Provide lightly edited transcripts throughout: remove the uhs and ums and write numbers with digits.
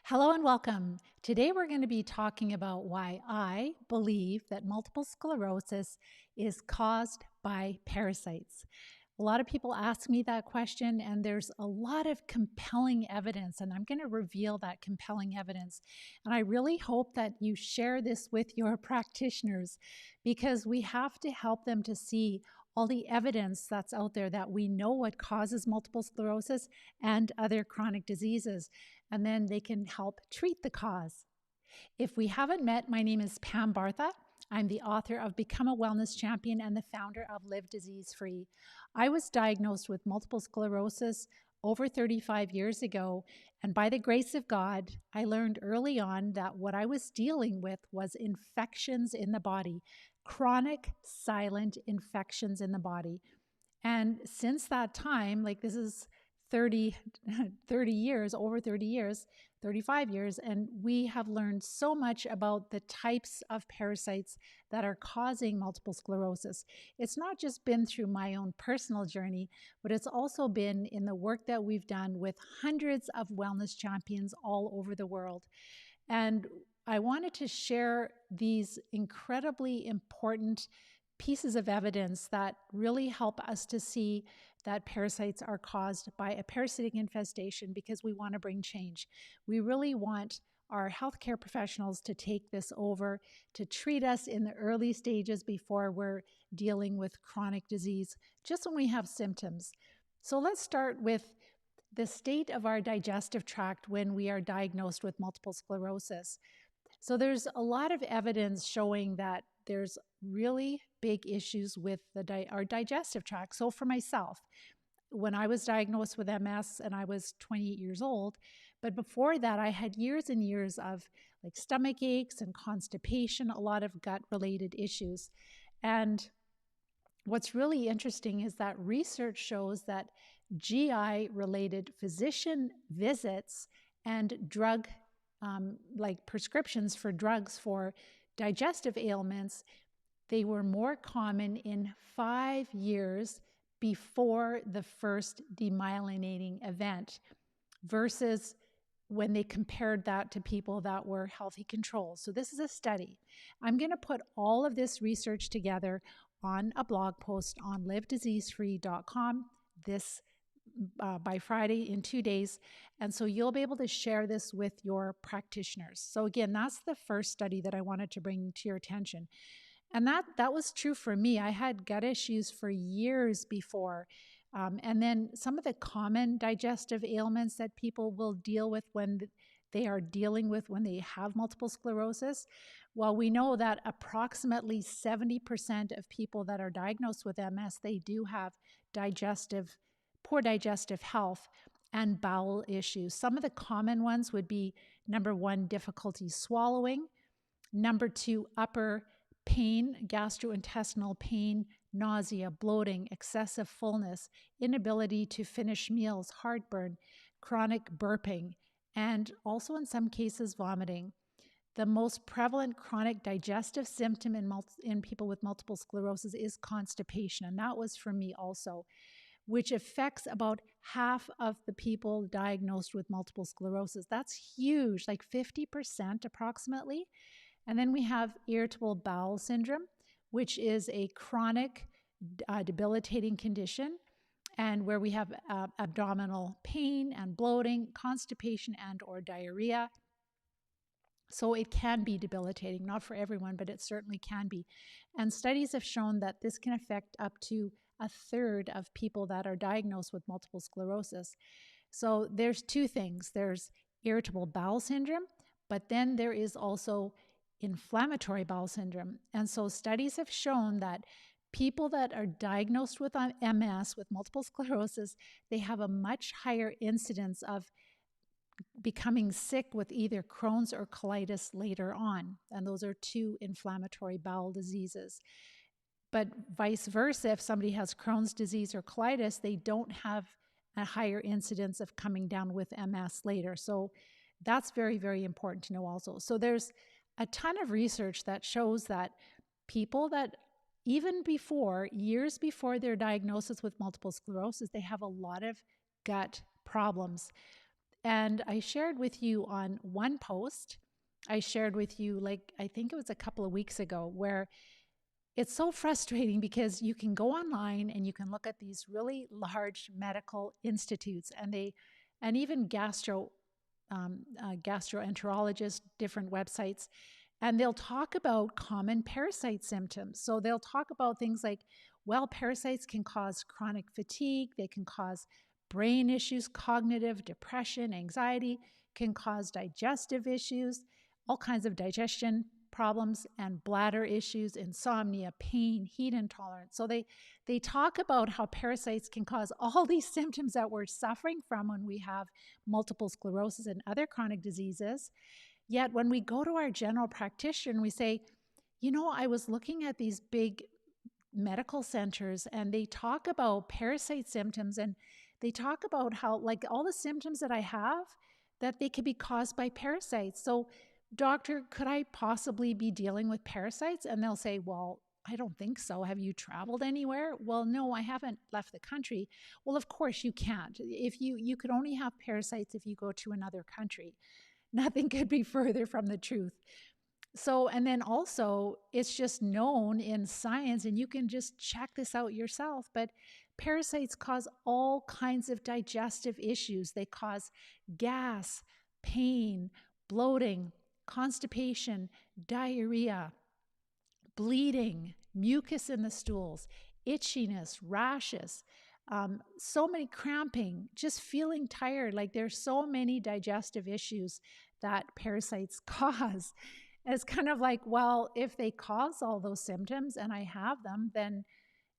Hello and welcome. Today we're going to be talking about why I believe that multiple sclerosis is caused by parasites. A lot of people ask me that question, and there's a lot of compelling evidence, and I'm going to reveal that compelling evidence. And I really hope that you share this with your practitioners because we have to help them to see all the evidence that's out there that we know what causes multiple sclerosis and other chronic diseases, and then they can help treat the cause. If we haven't met, my name is Pam Bartha. I'm the author of Become a Wellness Champion and the founder of Live Disease Free. I was diagnosed with multiple sclerosis over 35 years ago, and by the grace of God, I learned early on that what I was dealing with was infections in the body, chronic silent infections in the body. And since that time, like this is 30, 30 years, over 30 years, 35 years, and we have learned so much about the types of parasites that are causing multiple sclerosis. It's not just been through my own personal journey, but it's also been in the work that we've done with hundreds of wellness champions all over the world. And I wanted to share these incredibly important pieces of evidence that really help us to see that parasites are caused by a parasitic infestation because we want to bring change. We really want our healthcare professionals to take this over, to treat us in the early stages before we're dealing with chronic disease, just when we have symptoms. So let's start with the state of our digestive tract when we are diagnosed with multiple sclerosis. So there's a lot of evidence showing that there's really big issues with our digestive tract. So for myself, when I was diagnosed with MS and I was 28 years old, but before that I had years and years of like stomach aches and constipation, a lot of gut-related issues. And what's really interesting is that research shows that GI-related physician visits and drug like prescriptions for drugs for digestive ailments, they were more common in 5 years before the first demyelinating event versus when they compared that to people that were healthy controls. So this is a study. I'm going to put all of this research together on a blog post on livediseasefree.com by Friday in 2 days. And so you'll be able to share this with your practitioners. So again, that's the first study that I wanted to bring to your attention. And that was true for me. I had gut issues for years before. And then some of the common digestive ailments that people will deal with when they are dealing with when they have multiple sclerosis. Well, we know that approximately 70% of people that are diagnosed with MS, they do have poor digestive health and bowel issues. Some of the common ones would be number 1, difficulty swallowing, number 2, upper pain, gastrointestinal pain, nausea, bloating, excessive fullness, inability to finish meals, heartburn, chronic burping, and also in some cases vomiting. The most prevalent chronic digestive symptom in people with multiple sclerosis is constipation, and that was for me also, which affects about half of the people diagnosed with multiple sclerosis. That's huge, like 50% approximately. And then we have irritable bowel syndrome, which is a chronic debilitating condition, and where we have abdominal pain and bloating, constipation and or diarrhea. So it can be debilitating, not for everyone, but it certainly can be. And studies have shown that this can affect up to a third of people that are diagnosed with multiple sclerosis. So there's 2 things. There's irritable bowel syndrome, but then there is also inflammatory bowel syndrome. And so studies have shown that people that are diagnosed with MS, with multiple sclerosis, they have a much higher incidence of becoming sick with either Crohn's or colitis later on. And those are 2 inflammatory bowel diseases. But vice versa, if somebody has Crohn's disease or colitis, they don't have a higher incidence of coming down with MS later. So that's very, very important to know also. So there's a ton of research that shows that people that even before, years before their diagnosis with multiple sclerosis, they have a lot of gut problems. And I shared with you on one post, I shared with you, like, I think it was a couple of weeks ago, where it's so frustrating because you can go online and you can look at these really large medical institutes, and even gastroenterologists, different websites, and they'll talk about common parasite symptoms. So they'll talk about things like, well, parasites can cause chronic fatigue, they can cause brain issues, cognitive, depression, anxiety, can cause digestive issues, all kinds of digestion problems, and bladder issues, insomnia, pain, heat intolerance. So they talk about how parasites can cause all these symptoms that we're suffering from when we have multiple sclerosis and other chronic diseases. Yet when we go to our general practitioner and we say, I was looking at these big medical centers and they talk about parasite symptoms, and they talk about how, like, all the symptoms that I have, that they could be caused by parasites. So, doctor, could I possibly be dealing with parasites? And they'll say, well, I don't think so. Have you traveled anywhere? Well, no, I haven't left the country. Well, of course you can't. If you could only have parasites if you go to another country. Nothing could be further from the truth. So, and then also, it's just known in science, and you can just check this out yourself, but parasites cause all kinds of digestive issues. They cause gas, pain, bloating, constipation, diarrhea, bleeding, mucus in the stools, itchiness, rashes, so many cramping, just feeling tired. Like, there's so many digestive issues that parasites cause. It's kind of like, well, if they cause all those symptoms and I have them, then,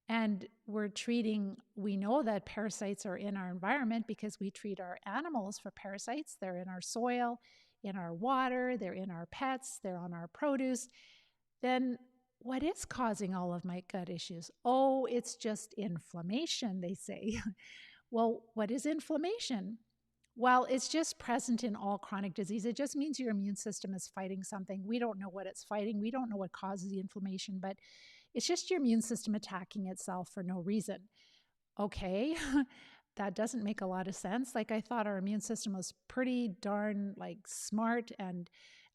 and we know that parasites are in our environment because we treat our animals for parasites. They're in our soil, in our water, they're in our pets, they're on our produce. Then what is causing all of my gut issues? Oh, it's just inflammation, they say. Well, what is inflammation? Well, it's just present in all chronic disease. It just means your immune system is fighting something. We don't know what it's fighting. We don't know what causes the inflammation, but it's just your immune system attacking itself for no reason. Okay, that doesn't make a lot of sense. Like, I thought our immune system was pretty darn, like, smart and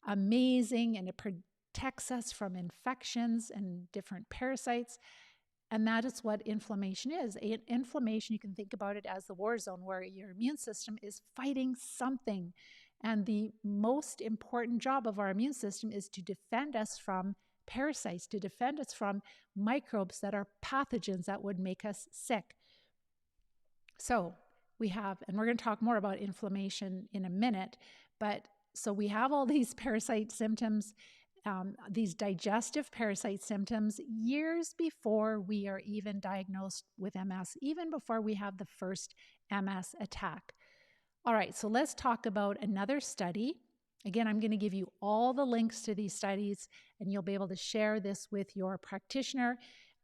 amazing, and it protects us from infections and different parasites. And that is what inflammation is. Inflammation, you can think about it as the war zone where your immune system is fighting something. And the most important job of our immune system is to defend us from parasites, to defend us from microbes that are pathogens that would make us sick. So and we're going to talk more about inflammation in a minute, but so we have all these parasite symptoms, these digestive parasite symptoms, years before we are even diagnosed with MS, even before we have the first MS attack. All right, so let's talk about another study. Again, I'm going to give you all the links to these studies, and you'll be able to share this with your practitioner.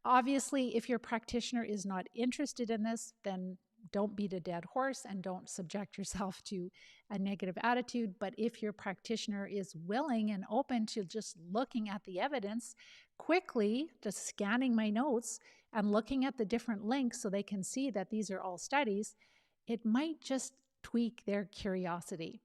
Obviously, if your practitioner is not interested in this, then don't beat a dead horse and don't subject yourself to a negative attitude. But if your practitioner is willing and open to just looking at the evidence quickly, just scanning my notes and looking at the different links so they can see that these are all studies, it might just tweak their curiosity.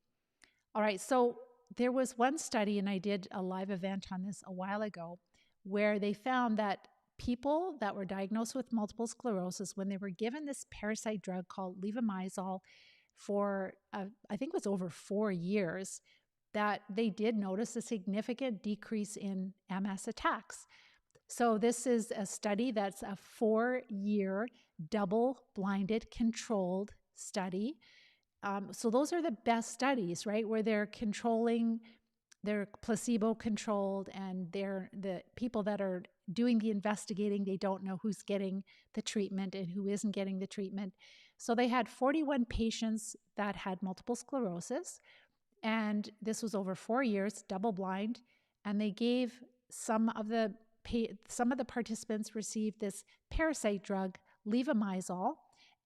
All right, so there was one study, and I did a live event on this a while ago, where they found that people that were diagnosed with multiple sclerosis, when they were given this parasite drug called levomizole for, I think it was over 4 years, that they did notice a significant decrease in MS attacks. So this is a study that's a 4-year double-blinded controlled study. So those are the best studies, right? Where they're placebo controlled, and the people that are doing the investigating, they don't know who's getting the treatment and who isn't getting the treatment. So they had 41 patients that had multiple sclerosis, and this was over 4 years, double blind, and they gave some of the participants received this parasite drug, levomizole,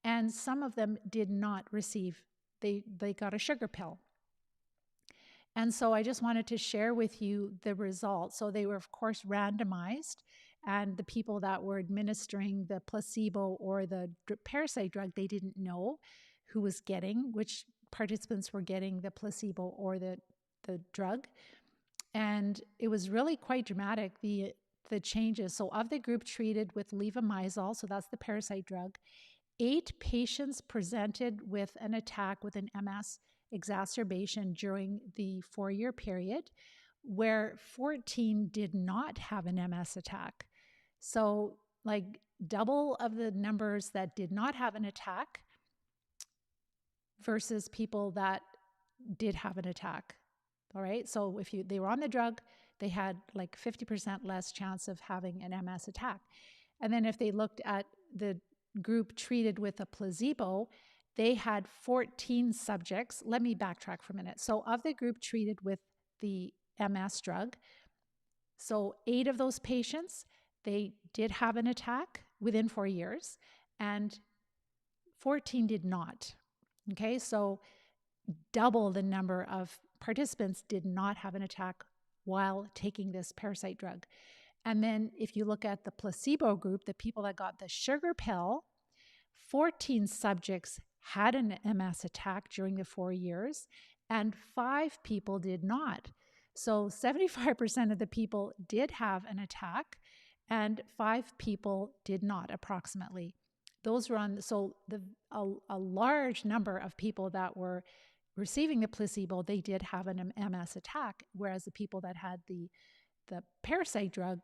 and some of them did not receive. They got a sugar pill. And so I just wanted to share with you the results. So they were, of course, randomized, and the people that were administering the placebo or the parasite drug, they didn't know who was getting which participants were getting the placebo or the drug. And it was really quite dramatic, the changes. So of the group treated with levomizole, so that's the parasite drug, 8 patients presented with an attack with an MS exacerbation during the 4-year period, where 14 did not have an MS attack. So like double of the numbers that did not have an attack versus people that did have an attack. All right. So if they were on the drug, they had like 50% less chance of having an MS attack. And then if they looked at the group treated with a placebo, they had 14 subjects. Let me backtrack for a minute. So of the group treated with the MS drug, so 8 of those patients, they did have an attack within 4 years, and 14 did not. Okay, so double the number of participants did not have an attack while taking this parasite drug. And then if you look at the placebo group, the people that got the sugar pill, 14 subjects had an MS attack during the 4 years, and 5 people did not. So 75% of the people did have an attack, and 5 people did not, approximately. Those were on, so a large number of people that were receiving the placebo, they did have an MS attack, whereas the people that had the parasite drug,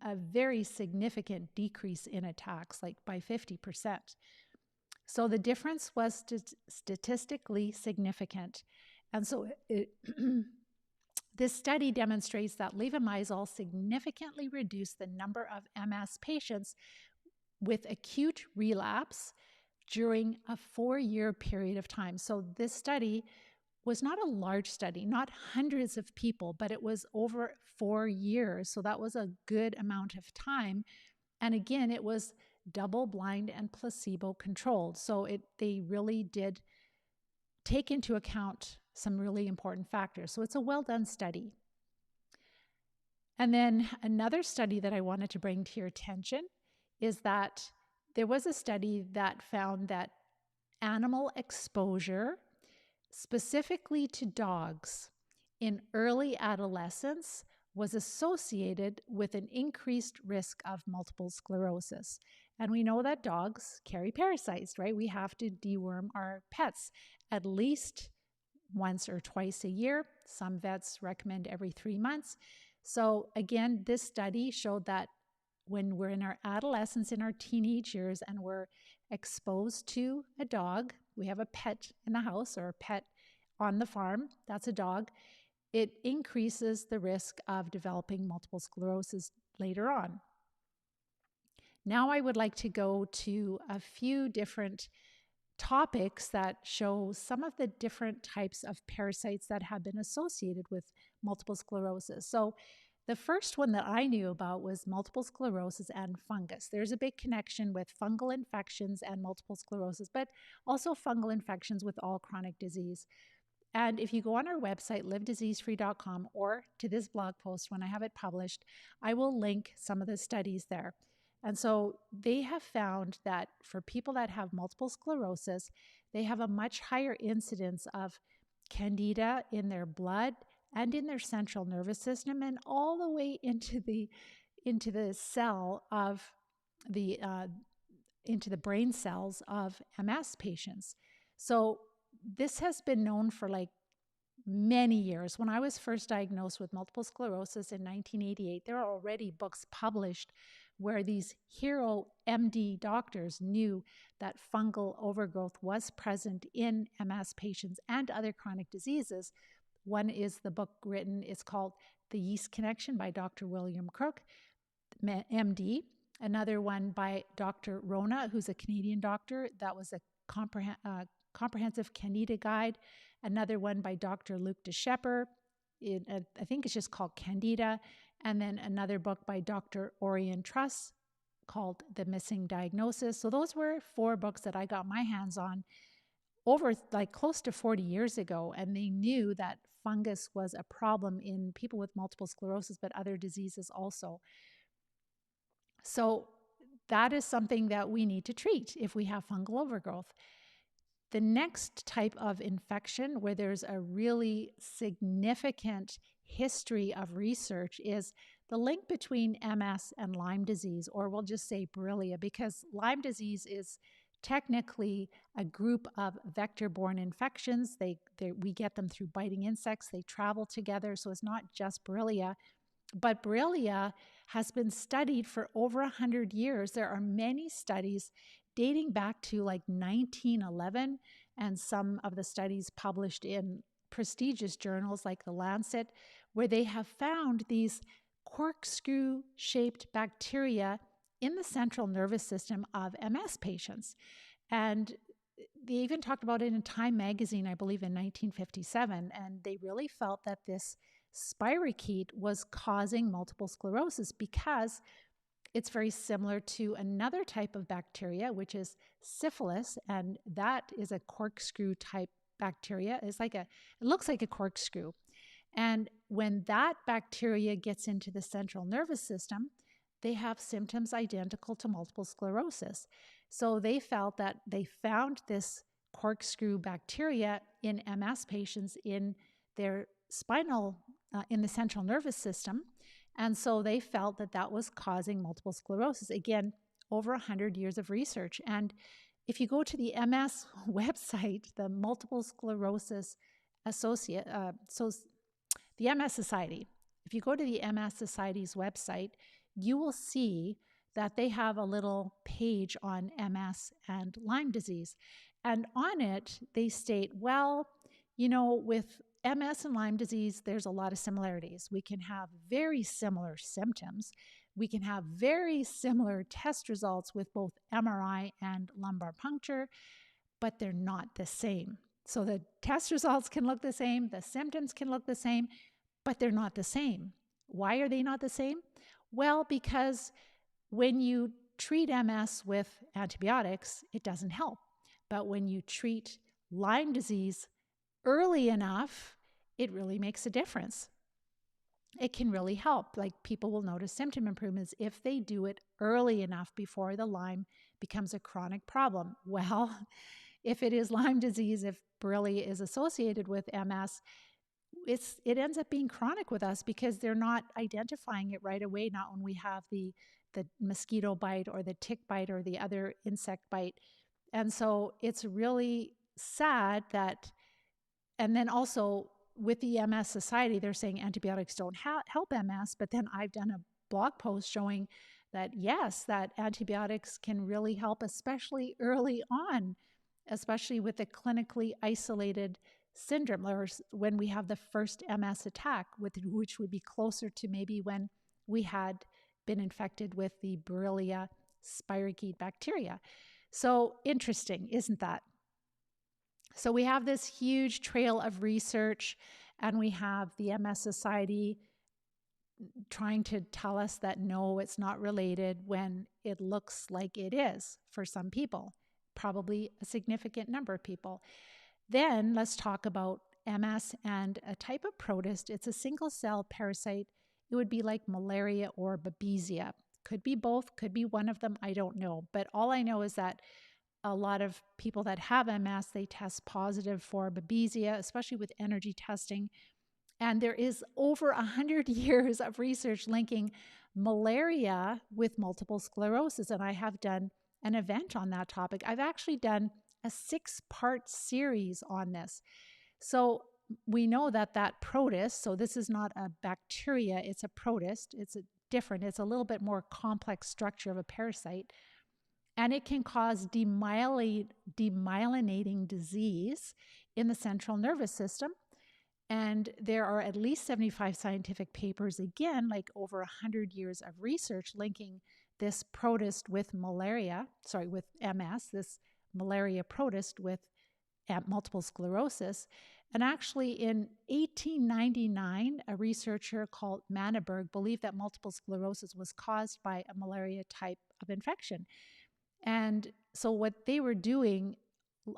a very significant decrease in attacks, like by 50%. So the difference was statistically significant. And so this study demonstrates that levomizole significantly reduced the number of MS patients with acute relapse during a 4-year period of time. So this study was not a large study, not hundreds of people, but it was over 4 years. So that was a good amount of time. And again, it was double-blind and placebo-controlled. So they really did take into account some really important factors. So it's a well-done study. And then another study that I wanted to bring to your attention is that there was a study that found that animal exposure, specifically to dogs, in early adolescence was associated with an increased risk of multiple sclerosis. And we know that dogs carry parasites, right? We have to deworm our pets at least once or twice a year. Some vets recommend every 3 months. So again, this study showed that when we're in our adolescence, in our teenage years, and we're exposed to a dog, we have a pet in the house or a pet on the farm, that's a dog, it increases the risk of developing multiple sclerosis later on. Now I would like to go to a few different topics that show some of the different types of parasites that have been associated with multiple sclerosis. So the first one that I knew about was multiple sclerosis and fungus. There's a big connection with fungal infections and multiple sclerosis, but also fungal infections with all chronic disease. And if you go on our website, livediseasefree.com, or to this blog post when I have it published, I will link some of the studies there. And so they have found that for people that have multiple sclerosis, they have a much higher incidence of candida in their blood and in their central nervous system, and all the way into the cell of into the brain cells of MS patients. So this has been known for like many years. When I was first diagnosed with multiple sclerosis in 1988, there are already books published where these hero MD doctors knew that fungal overgrowth was present in MS patients and other chronic diseases. One is the book written, it's called The Yeast Connection by Dr. William Crook, MD. Another one by Dr. Rona, who's a Canadian doctor. That was a comprehensive Candida guide. Another one by Dr. Luc de Schepper. I think it's just called Candida. And then another book by Dr. Orion Truss called The Missing Diagnosis. So those were 4 books that I got my hands on over like close to 40 years ago. And they knew that fungus was a problem in people with multiple sclerosis, but other diseases also. So that is something that we need to treat if we have fungal overgrowth. The next type of infection where there's a really significant history of research is the link between MS and Lyme disease, or we'll just say Borrelia, because Lyme disease is technically a group of vector-borne infections. We get them through biting insects. They travel together, so it's not just Borrelia. But Borrelia has been studied for over 100 years. There are many studies dating back to like 1911, and some of the studies published in prestigious journals like The Lancet, where they have found these corkscrew-shaped bacteria in the central nervous system of MS patients. And they even talked about it in Time magazine, I believe, in 1957, and they really felt that this spirochete was causing multiple sclerosis because it's very similar to another type of bacteria, which is syphilis, and that is a corkscrew type bacteria. It looks like a corkscrew. And when that bacteria gets into the central nervous system, they have symptoms identical to multiple sclerosis. So they felt that they found this corkscrew bacteria in MS patients in their in the central nervous system. And so they felt that that was causing multiple sclerosis. Again, over 100 years of research. And if you go to the MS website, the Multiple Sclerosis the MS Society, if you go to the MS Society's website, you will see that they have a little page on MS and Lyme disease. And on it, they state, well, with MS and Lyme disease, there's a lot of similarities. We can have very similar symptoms. We can have very similar test results with both MRI and lumbar puncture, but they're not the same. So the test results can look the same, the symptoms can look the same, but they're not the same. Why are they not the same? Well, because when you treat MS with antibiotics, it doesn't help. But when you treat Lyme disease early enough, it really makes a difference. It can really help. Like, people will notice symptom improvements if they do it early enough before the Lyme becomes a chronic problem. Well, if it is Lyme disease, if Borrelia is associated with MS, it ends up being chronic with us because they're not identifying it right away, not when we have the mosquito bite or the tick bite or the other insect bite. And so it's really sad that, and then also with the MS Society, they're saying antibiotics don't help MS, but then I've done a blog post showing that yes, that antibiotics can really help, especially early on, especially with the clinically isolated syndrome, or when we have the first MS attack, which would be closer to maybe when we had been infected with the Borrelia spirochete bacteria. So interesting, isn't that? So we have this huge trail of research, and we have the MS Society trying to tell us that no, it's not related, when it looks like it is for some people, probably a significant number of people. Then let's talk about MS and a type of protist. It's a single-cell parasite. It would be like malaria or babesia. Could be both, could be one of them, I don't know. But all I know is that a lot of people that have MS, they test positive for babesia, especially with energy testing. And there is over 100 years of research linking malaria with multiple sclerosis. And I have done an event on that topic. I've actually done a 6-part series on this. So we know that protist, so this is not a bacteria, it's a protist. It's a little bit more complex structure of a parasite. And it can cause demyelinating disease in the central nervous system. And there are at least 75 scientific papers, again, like over 100 years of research linking this protist with with MS, this malaria protist with multiple sclerosis. And actually in 1899, a researcher called Manneberg believed that multiple sclerosis was caused by a malaria type of infection. And so what they were doing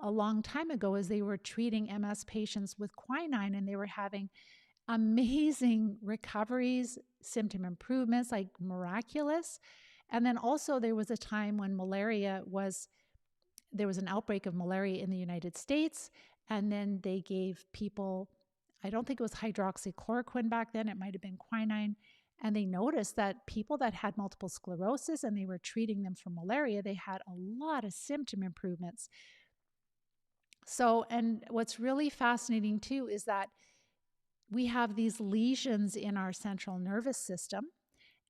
a long time ago is they were treating MS patients with quinine, and they were having amazing recoveries, symptom improvements, like miraculous. And then also there was a time when malaria was there was an outbreak of malaria in the United States, and then they gave people, I don't think it was hydroxychloroquine back then, it might have been quinine, and they noticed that people that had multiple sclerosis and they were treating them for malaria, they had a lot of symptom improvements. So, and what's really fascinating too is that we have these lesions in our central nervous system,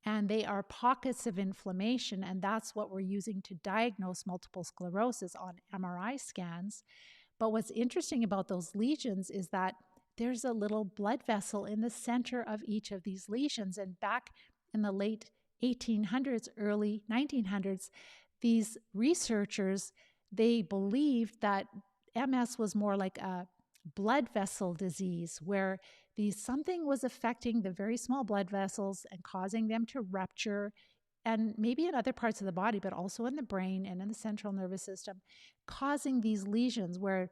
and they are pockets of inflammation, and that's what we're using to diagnose multiple sclerosis on MRI scans. But what's interesting about those lesions is that there's a little blood vessel in the center of each of these lesions. And back in the late 1800s, early 1900s, these researchers, they believed that MS was more like a blood vessel disease where something was affecting the very small blood vessels and causing them to rupture, and maybe in other parts of the body, but also in the brain and in the central nervous system, causing these lesions where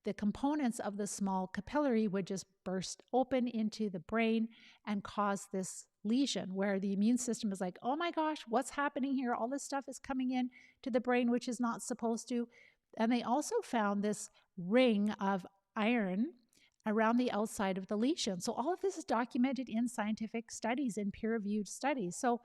the components of the small capillary would just burst open into the brain and cause this lesion where the immune system is like, oh my gosh, what's happening here? All this stuff is coming in to the brain, which is not supposed to. And they also found this ring of iron around the outside of the lesion. So all of this is documented in scientific studies, in peer-reviewed studies. So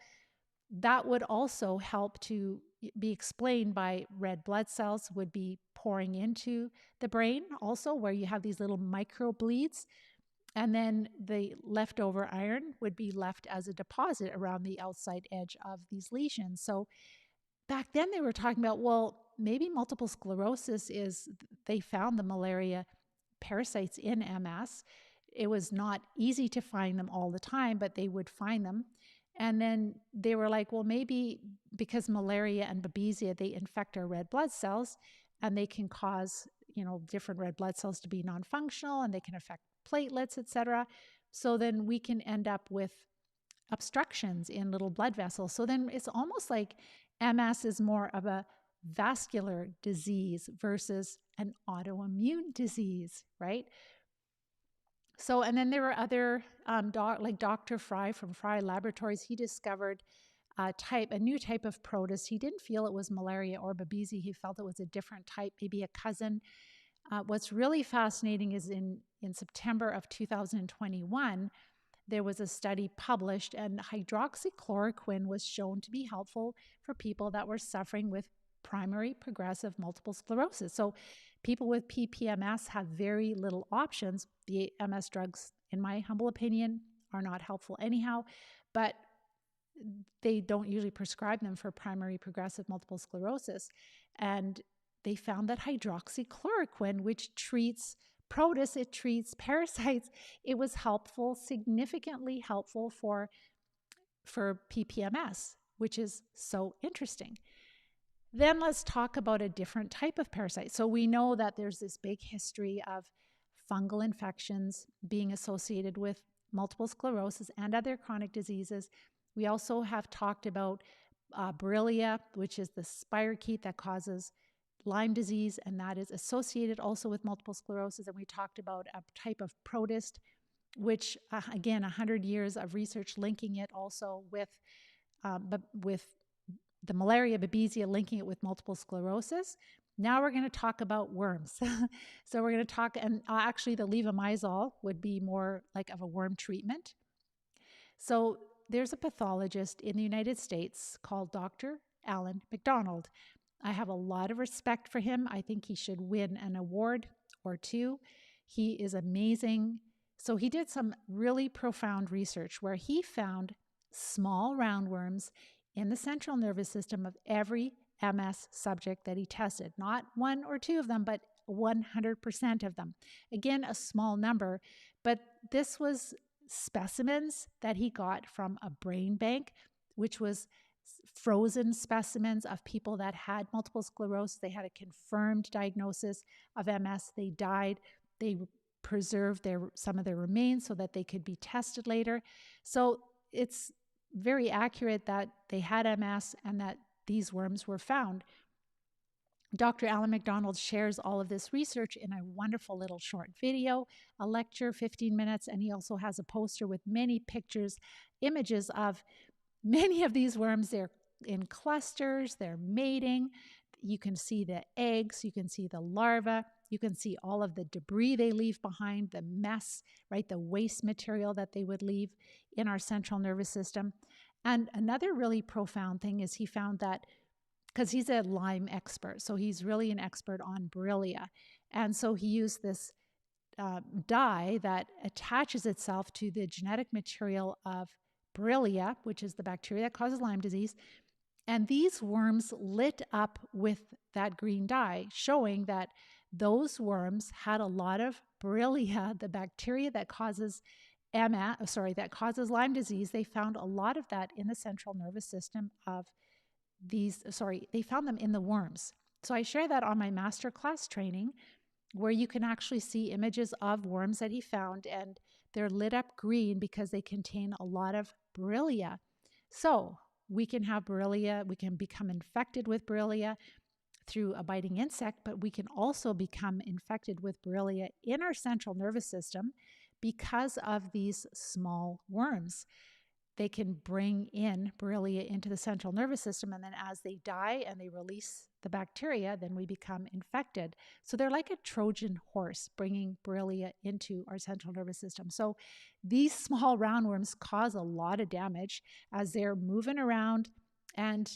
that would also help to be explained by red blood cells would be pouring into the brain also, where you have these little microbleeds, and then the leftover iron would be left as a deposit around the outside edge of these lesions. So back then they were talking about, well, maybe multiple sclerosis is, they found the malaria parasites in MS. It was not easy to find them all the time, but they would find them. And then they were like, well, maybe because malaria and babesia, they infect our red blood cells, and they can cause, different red blood cells to be non-functional, and they can affect platelets, etc. So then we can end up with obstructions in little blood vessels. So then it's almost like MS is more of a vascular disease versus an autoimmune disease, right? So, and then there were other, like Dr. Fry from Fry Laboratories, he discovered a new type of protist. He didn't feel it was malaria or babesia. He felt it was a different type, maybe a cousin. What's really fascinating is in September of 2021, there was a study published, and hydroxychloroquine was shown to be helpful for people that were suffering with primary progressive multiple sclerosis. So people with PPMS have very little options. The MS drugs, in my humble opinion, are not helpful anyhow, but they don't usually prescribe them for primary progressive multiple sclerosis. And they found that hydroxychloroquine, which treats protists, it treats parasites, it was helpful, significantly helpful for PPMS, which is so interesting. Then let's talk about a different type of parasite. So we know that there's this big history of fungal infections being associated with multiple sclerosis and other chronic diseases. We also have talked about Borrelia, which is the spirochete that causes Lyme disease, and that is associated also with multiple sclerosis. And we talked about a type of protist, which again, 100 years of research linking it also with the malaria, babesia, linking it with multiple sclerosis. Now we're going to talk about worms. So we're going to talk, and actually the levomizole would be more like of a worm treatment. So there's a pathologist in the United States called Dr. Alan McDonald. I have a lot of respect for him. I think he should win an award or two. He is amazing. So he did some really profound research where he found small roundworms in the central nervous system of every MS subject that he tested. Not one or two of them, but 100% of them. Again, a small number, but this was specimens that he got from a brain bank, which was frozen specimens of people that had multiple sclerosis. They had a confirmed diagnosis of MS. They died. They preserved some of their remains so that they could be tested later. So it's very accurate that they had MS and that these worms were found. Dr. Alan McDonald shares all of this research in a wonderful little short video, a lecture, 15 minutes, and he also has a poster with many pictures, images of many of these worms. They're in clusters, they're mating, You can see the eggs, you can see the larva, you can see all of the debris they leave behind, the mess, right? The waste material that they would leave in our central nervous system. And another really profound thing is he found that because he's a Lyme expert, so he's really an expert on Borrelia. And so he used this dye that attaches itself to the genetic material of Borrelia, which is the bacteria that causes Lyme disease. And these worms lit up with that green dye, showing that those worms had a lot of Borrelia, the bacteria that causes that causes Lyme disease. They found a lot of that in the central nervous system of they found them in the worms. So I share that on my masterclass training, where you can actually see images of worms that he found, and they're lit up green because they contain a lot of Borrelia. So we can have Borrelia, we can become infected with Borrelia through a biting insect, but we can also become infected with Borrelia in our central nervous system because of these small worms. They can bring in Borrelia into the central nervous system, and then as they die and they release the bacteria, then we become infected. So they're like a Trojan horse bringing Borrelia into our central nervous system. So these small roundworms cause a lot of damage as they're moving around and,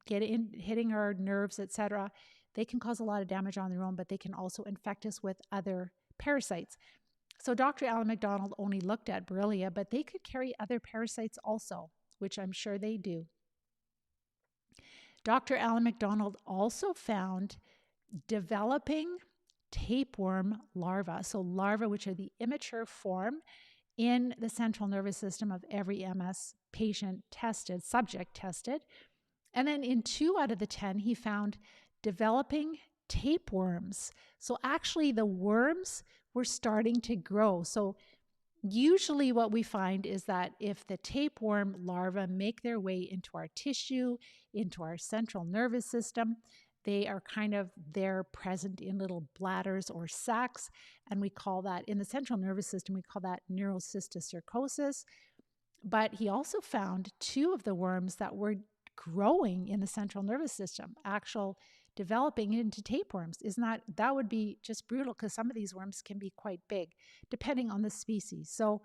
hitting our nerves, etc. They can cause a lot of damage on their own, but they can also infect us with other parasites. So Dr. Alan MacDonald only looked at Borrelia, but they could carry other parasites also, which I'm sure they do. Dr. Alan MacDonald also found developing tapeworm larvae. So larvae, which are the immature form in the central nervous system of every MS subject tested. And then in 2 out of the 10, he found developing tapeworms. So actually the worms were starting to grow. So usually what we find is that if the tapeworm larvae make their way into our tissue, into our central nervous system, they are kind of there present in little bladders or sacs. And we call that, in the central nervous system, we call that neurocysticercosis. But he also found 2 of the worms that were growing in the central nervous system, developing into tapeworms. That would be just brutal, because some of these worms can be quite big depending on the species. So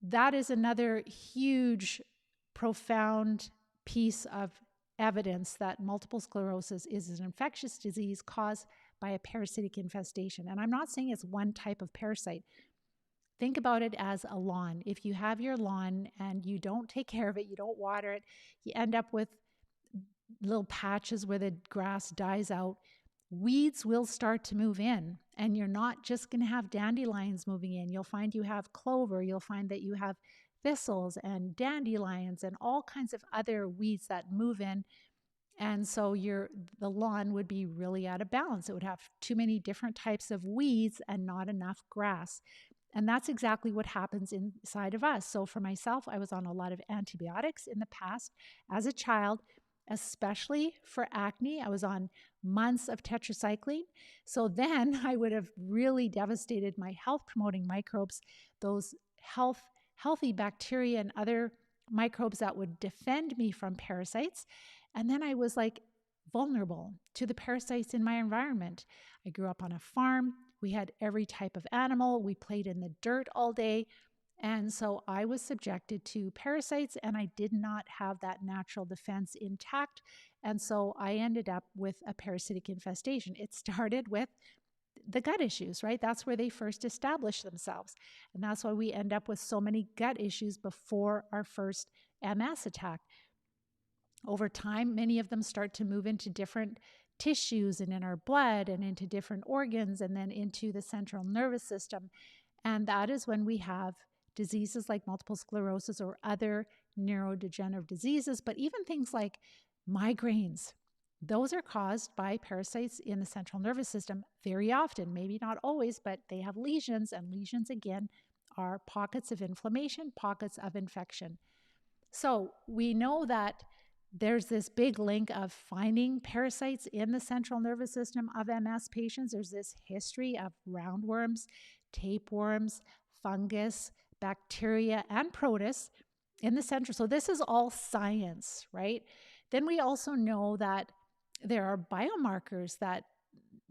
that is another huge, profound piece of evidence that multiple sclerosis is an infectious disease caused by a parasitic infestation. And I'm not saying it's one type of parasite. Think about it as a lawn. If you have your lawn and you don't take care of it, you don't water it, you end up with little patches where the grass dies out. Weeds will start to move in, and you're not just going to have dandelions moving in. You'll find you have clover. You'll find that you have thistles and dandelions and all kinds of other weeds that move in. And so the lawn would be really out of balance. It would have too many different types of weeds and not enough grass. And that's exactly what happens inside of us. So for myself, I was on a lot of antibiotics in the past as a child, especially for acne. I was on months of tetracycline. So then I would have really devastated my health-promoting microbes, those healthy bacteria and other microbes that would defend me from parasites. And then I was like vulnerable to the parasites in my environment. I grew up on a farm. We had every type of animal. We played in the dirt all day. And so I was subjected to parasites, and I did not have that natural defense intact. And so I ended up with a parasitic infestation. It started with the gut issues, right? That's where they first established themselves. And that's why we end up with so many gut issues before our first MS attack. Over time, many of them start to move into different tissues and in our blood and into different organs and then into the central nervous system. And that is when we have diseases like multiple sclerosis or other neurodegenerative diseases, but even things like migraines. Those are caused by parasites in the central nervous system very often, maybe not always, but they have lesions, and lesions again are pockets of inflammation, pockets of infection. So we know that there's this big link of finding parasites in the central nervous system of MS patients. There's this history of roundworms, tapeworms, fungus, bacteria, and protists in the central. So this is all science, right? Then we also know that there are biomarkers that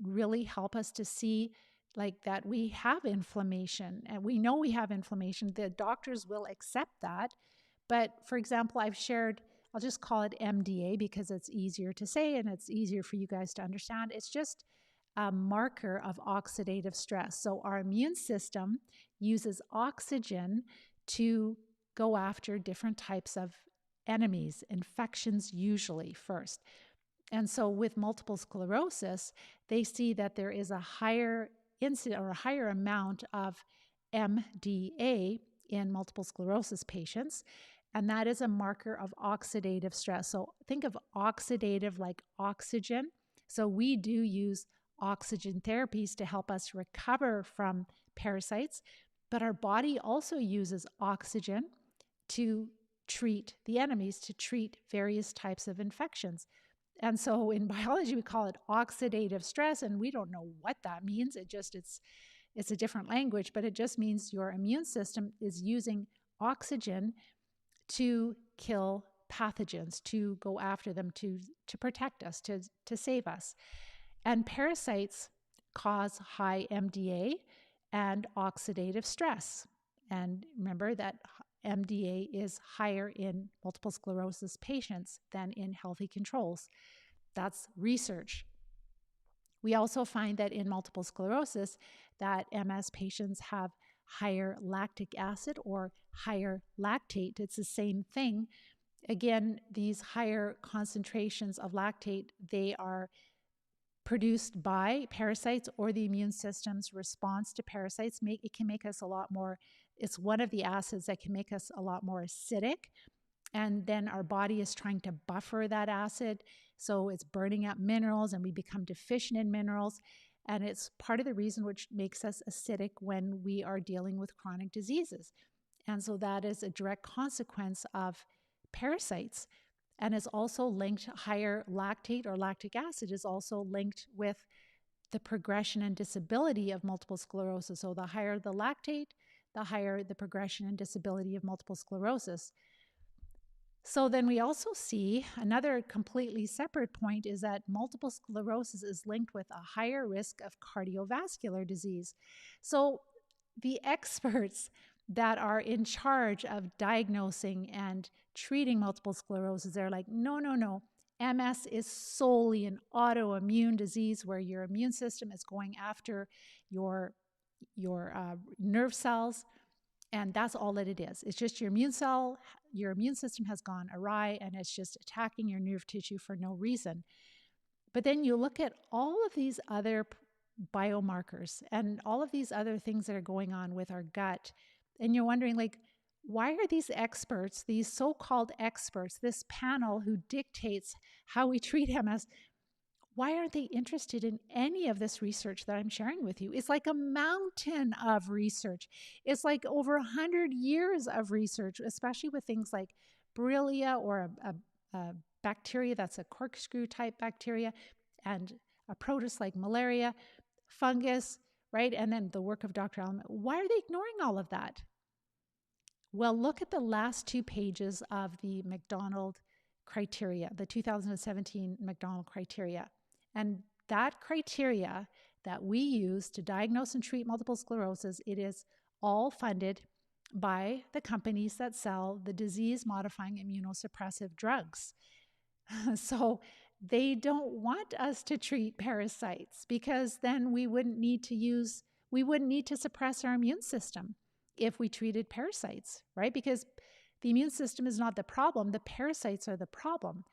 really help us to see like that we have inflammation, and we know we have inflammation. The doctors will accept that. But for example, I'll just call it MDA because it's easier to say and it's easier for you guys to understand. It's just a marker of oxidative stress. So our immune system uses oxygen to go after different types of enemies, infections usually first. And so with multiple sclerosis, they see that there is a higher incident or a higher amount of MDA in multiple sclerosis patients. And that is a marker of oxidative stress. So think of oxidative like oxygen. So we do use oxygen therapies to help us recover from parasites, but our body also uses oxygen to treat the enemies, to treat various types of infections. And so in biology, we call it oxidative stress, and we don't know what that means. It's a different language, but it just means your immune system is using oxygen to kill pathogens, to go after them, to protect us, to save us. And parasites cause high MDA and oxidative stress. And remember that MDA is higher in multiple sclerosis patients than in healthy controls. That's research. We also find that in multiple sclerosis that MS patients have higher lactic acid or higher lactate. It's the same thing. Again, these higher concentrations of lactate, they are produced by parasites or the immune system's response to parasites. It can make us a lot more, it's one of the acids that can make us a lot more acidic. And then our body is trying to buffer that acid. So it's burning up minerals and we become deficient in minerals. And it's part of the reason which makes us acidic when we are dealing with chronic diseases. And so that is a direct consequence of parasites. And is also linked, higher lactate or lactic acid is also linked with the progression and disability of multiple sclerosis. So the higher the lactate, the higher the progression and disability of multiple sclerosis. So then we also see another completely separate point is that multiple sclerosis is linked with a higher risk of cardiovascular disease. So the experts that are in charge of diagnosing and treating multiple sclerosis, they're like, no, no, no. MS is solely an autoimmune disease where your immune system is going after your nerve cells. And that's all that it is. It's just your immune system has gone awry and it's just attacking your nerve tissue for no reason. But then you look at all of these other biomarkers and all of these other things that are going on with our gut. And you're wondering, like, why are these experts, these so-called experts, this panel who dictates how we treat MS, why aren't they interested in any of this research that I'm sharing with you? It's like a mountain of research. It's like over 100 years of research, especially with things like Borrelia or a bacteria that's a corkscrew type bacteria, and a protist like malaria, fungus, right? And then the work of Dr. Allen. Why are they ignoring all of that? Well, look at the last 2 pages of the McDonald criteria, the 2017 McDonald criteria. And that criteria that we use to diagnose and treat multiple sclerosis, it is all funded by the companies that sell the disease-modifying immunosuppressive drugs. So they don't want us to treat parasites because then we wouldn't need to suppress our immune system if we treated parasites, right? Because the immune system is not the problem, the parasites are the problem.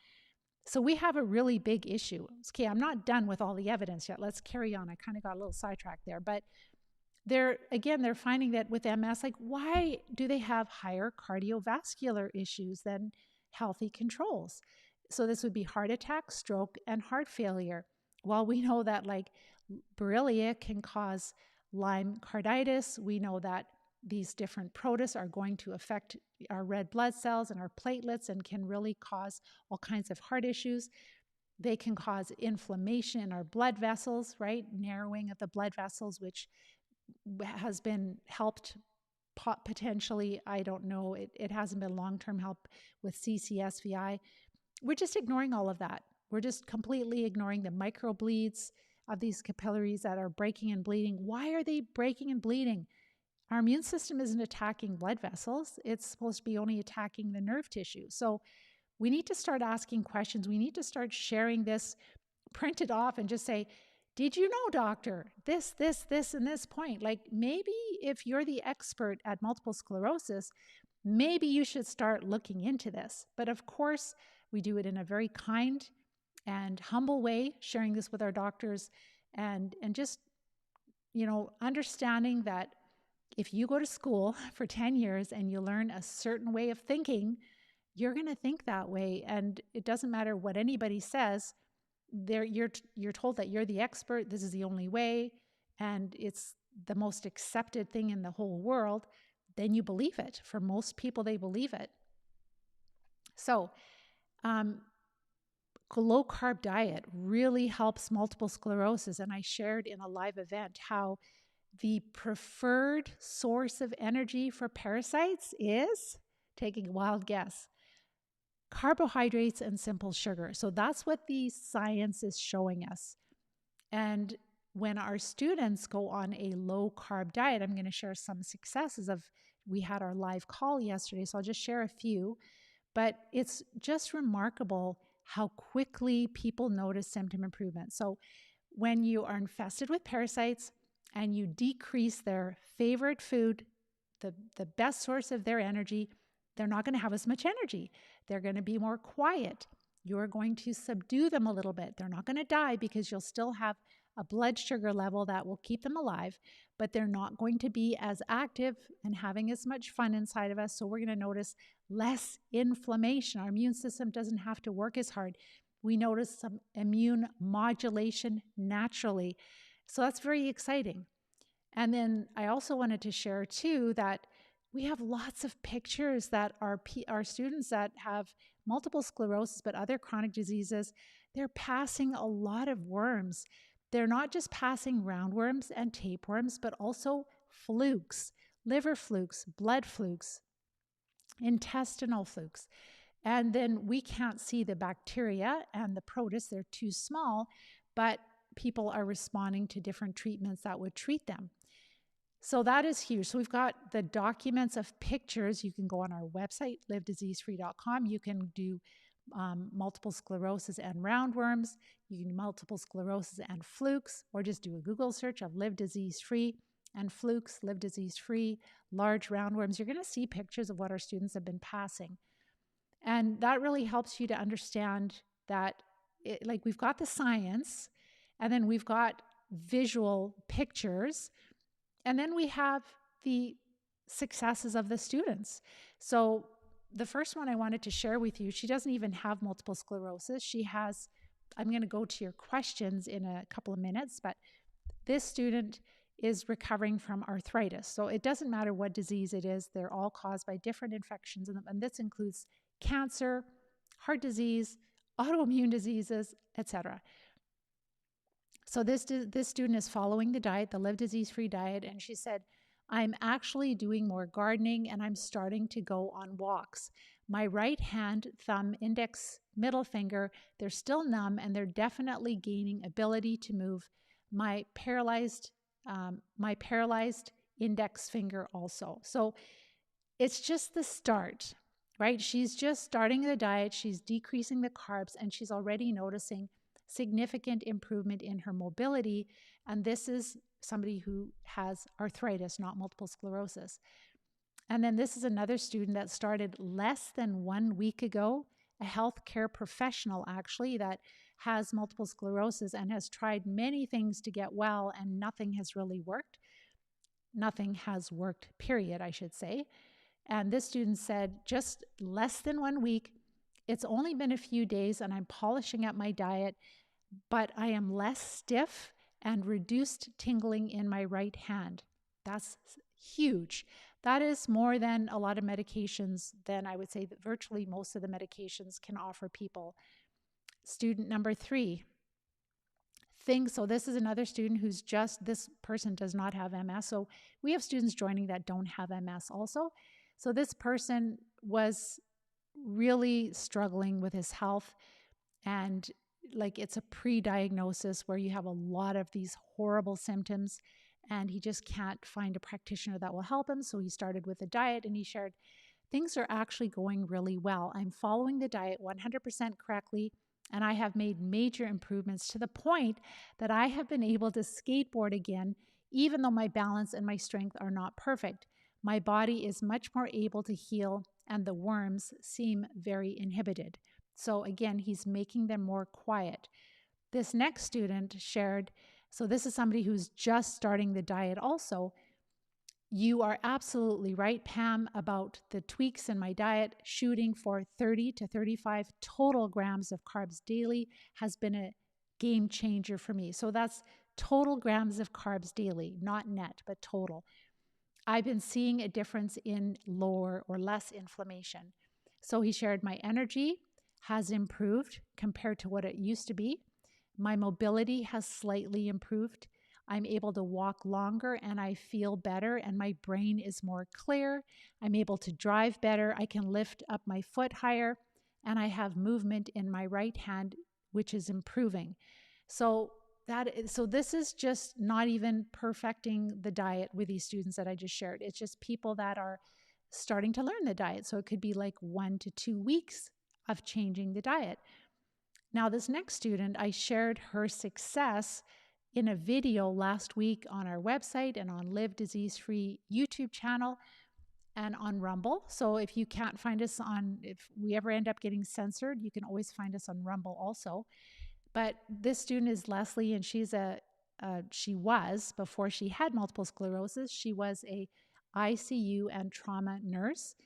So we have a really big issue. Okay, I'm not done with all the evidence yet. Let's carry on. I kind of got a little sidetracked there. But they're finding that with MS, like, why do they have higher cardiovascular issues than healthy controls? So this would be heart attack, stroke, and heart failure. Well, we know that like Borrelia can cause Lyme carditis. We know that these different protists are going to affect our red blood cells and our platelets and can really cause all kinds of heart issues. They can cause inflammation in our blood vessels, right? Narrowing of the blood vessels, which has been helped potentially. I don't know. It hasn't been long-term help with CCSVI. We're just ignoring all of that. We're just completely ignoring the microbleeds of these capillaries that are breaking and bleeding. Why are they breaking and bleeding? Our immune system isn't attacking blood vessels. It's supposed to be only attacking the nerve tissue. So we need to start asking questions. We need to start sharing this, print it off and just say, did you know, doctor, this, and this point? Like maybe if you're the expert at multiple sclerosis, maybe you should start looking into this. But of course, we do it in a very kind and humble way, sharing this with our doctors and just, understanding that if you go to school for 10 years and you learn a certain way of thinking, you're going to think that way. And it doesn't matter what anybody says. You're told that you're the expert. This is the only way. And it's the most accepted thing in the whole world. Then you believe it. For most people, they believe it. So, low carb diet really helps multiple sclerosis. And I shared in a live event how the preferred source of energy for parasites is, taking a wild guess, carbohydrates and simple sugar. So that's what the science is showing us. And when our students go on a low carb diet, I'm going to share some successes of, we had our live call yesterday, so I'll just share a few, but it's just remarkable how quickly people notice symptom improvement. So when you are infested with parasites and you decrease their favorite food, the best source of their energy, they're not going to have as much energy. They're going to be more quiet. You're going to subdue them a little bit. They're not going to die because you'll still have a blood sugar level that will keep them alive, but they're not going to be as active and having as much fun inside of us. So we're going to notice less inflammation. Our immune system doesn't have to work as hard. We notice some immune modulation naturally. So that's very exciting. And then I also wanted to share too that we have lots of pictures that our students that have multiple sclerosis but other chronic diseases, they're passing a lot of worms. They're not just passing roundworms and tapeworms, but also flukes, liver flukes, blood flukes, intestinal flukes. And then we can't see the bacteria and the protists, they're too small, but people are responding to different treatments that would treat them. So that is huge. So we've got the documents of pictures. You can go on our website, livediseasefree.com. You can do multiple sclerosis and roundworms. You can do multiple sclerosis and flukes, or just do a Google search of live disease free and flukes, live disease free, large roundworms. You're going to see pictures of what our students have been passing. And that really helps you to understand that we've got the science, and then we've got visual pictures, and then we have the successes of the students. So the first one I wanted to share with you, she doesn't even have multiple sclerosis. She has, I'm going to go to your questions in a couple of minutes, but this student is recovering from arthritis. So it doesn't matter what disease it is, they're all caused by different infections. And this includes cancer, heart disease, autoimmune diseases, etc. So this student is following the diet, the Live Disease-Free diet, and she said, I'm actually doing more gardening and I'm starting to go on walks. My right hand, thumb, index, middle finger, they're still numb and they're definitely gaining ability to move. My paralyzed index finger also. So it's just the start, right? She's just starting the diet, she's decreasing the carbs, and she's already noticing significant improvement in her mobility. And this is somebody who has arthritis, not multiple sclerosis. And then this is another student that started less than 1 week ago, a healthcare professional actually that has multiple sclerosis and has tried many things to get well, and nothing has really worked. Nothing has worked, period, I should say. And this student said, just less than 1 week, it's only been a few days and I'm polishing up my diet, but I am less stiff and reduced tingling in my right hand. That's huge. That is more than a lot of medications, than I would say that virtually most of the medications can offer people. Student number 3. So this is another student who's this person does not have MS. So we have students joining that don't have MS also. So this person was really struggling with his health, and like it's a pre-diagnosis where you have a lot of these horrible symptoms, and he just can't find a practitioner that will help him. So he started with a diet, and he shared things are actually going really well. I'm following the diet 100% correctly, and I have made major improvements to the point that I have been able to skateboard again, even though my balance and my strength are not perfect. My body is much more able to heal, and the worms seem very inhibited. So, again, he's making them more quiet. This next student shared, so this is somebody who's just starting the diet also. You are absolutely right, Pam, about the tweaks in my diet. Shooting for 30 to 35 total grams of carbs daily has been a game changer for me. So that's total grams of carbs daily, not net, but total. I've been seeing a difference in lower or less inflammation. So he shared my energy has improved compared to what it used to be. My mobility has slightly improved. I'm able to walk longer and I feel better, and my brain is more clear. I'm able to drive better. I can lift up my foot higher, and I have movement in my right hand, which is improving. So this is just not even perfecting the diet with these students that I just shared. It's just people that are starting to learn the diet. So it could be like 1 to 2 weeks of changing the diet. Now, this next student, I shared her success in a video last week on our website and on Live Disease Free YouTube channel and on Rumble. So if you can't find us if we ever end up getting censored, you can always find us on Rumble also. But this student is Leslie, and she was, before she had multiple sclerosis, she was a ICU and trauma nurse.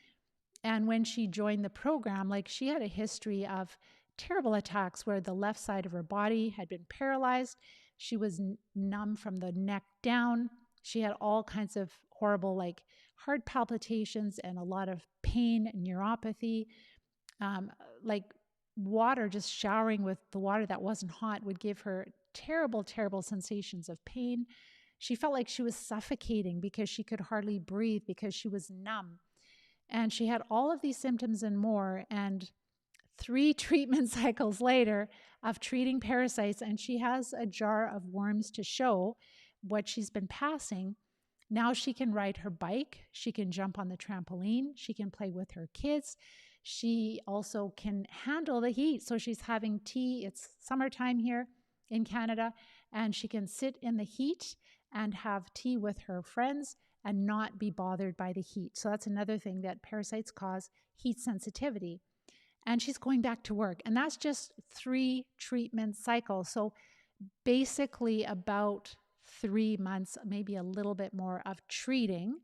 And when she joined the program, like, she had a history of terrible attacks where the left side of her body had been paralyzed. She was numb from the neck down. She had all kinds of horrible, like, heart palpitations and a lot of pain, neuropathy. Like, water, just showering with the water that wasn't hot would give her terrible, terrible sensations of pain. She felt like she was suffocating because she could hardly breathe because she was numb. And she had all of these symptoms and more. And 3 treatment cycles later of treating parasites, and she has a jar of worms to show what she's been passing. Now she can ride her bike. She can jump on the trampoline. She can play with her kids. She also can handle the heat. So she's having tea. It's summertime here in Canada, and she can sit in the heat and have tea with her friends and not be bothered by the heat. So that's another thing that parasites cause, heat sensitivity. And she's going back to work. And that's just 3 treatment cycles. So basically about 3 months, maybe a little bit more of treating.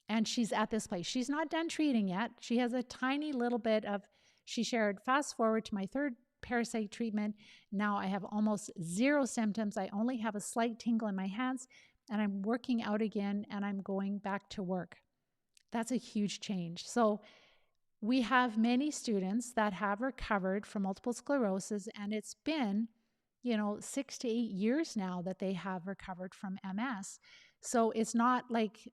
And she's at this place. She's not done treating yet. She has a tiny little bit of, she shared, fast forward to my 3rd parasite treatment. Now I have almost 0 symptoms. I only have a slight tingle in my hands, and I'm working out again, and I'm going back to work. That's a huge change. So we have many students that have recovered from multiple sclerosis, and it's been, 6 to 8 years now that they have recovered from MS. So it's not like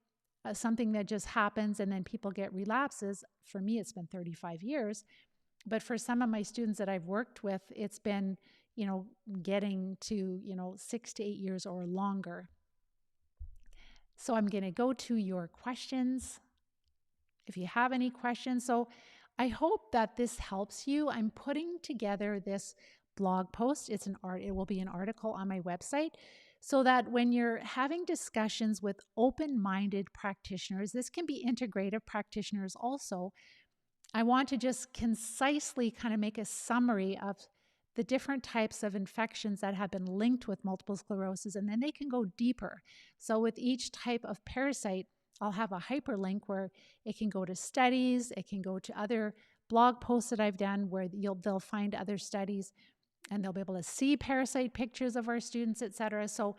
something that just happens and then people get relapses. For me, it's been 35 years. But for some of my students that I've worked with, it's been, getting to, 6 to 8 years or longer. So I'm going to go to your questions if you have any questions. So I hope that this helps you. I'm putting together this blog post. It will be an article on my website, so that when you're having discussions with open-minded practitioners, this can be integrative practitioners also. I want to just concisely kind of make a summary of the different types of infections that have been linked with multiple sclerosis, and then they can go deeper. So with each type of parasite, I'll have a hyperlink where it can go to studies, it can go to other blog posts that I've done where they'll find other studies, and they'll be able to see parasite pictures of our students, etc. So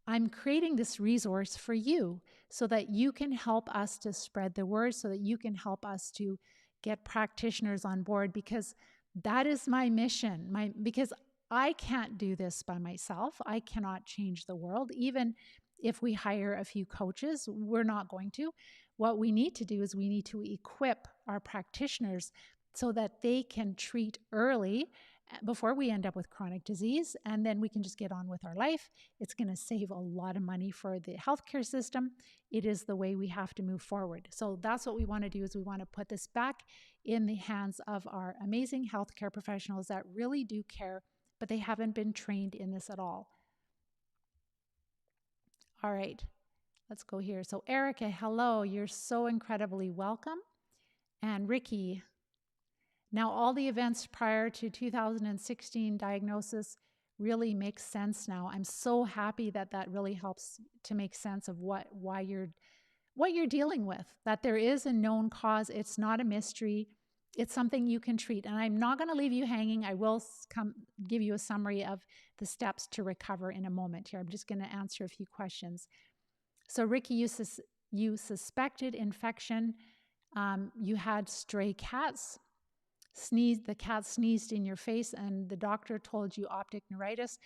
I'm creating this resource for you so that you can help us to spread the word, so that you can help us to get practitioners on board, because that is my mission. Because I can't do this by myself. I cannot change the world. Even if we hire a few coaches, we're not going to. What we need to do is we need to equip our practitioners so that they can treat early before we end up with chronic disease, and then we can just get on with our life. It's going to save a lot of money for the healthcare system. It is the way we have to move forward. So that's what we want to do, is we want to put this back in the hands of our amazing healthcare professionals that really do care, but they haven't been trained in this at all. All right, let's go here. So Erica, hello, you're so incredibly welcome. And Ricky, now all the events prior to 2016 diagnosis really makes sense now. I'm so happy that that really helps to make sense of what you're dealing with, that there is a known cause. It's not a mystery. It's something you can treat. And I'm not going to leave you hanging. I will give you a summary of the steps to recover in a moment here. I'm just going to answer a few questions. So Ricky, you suspected infection. You had stray cats. The cat sneezed in your face and the doctor told you optic neuritis.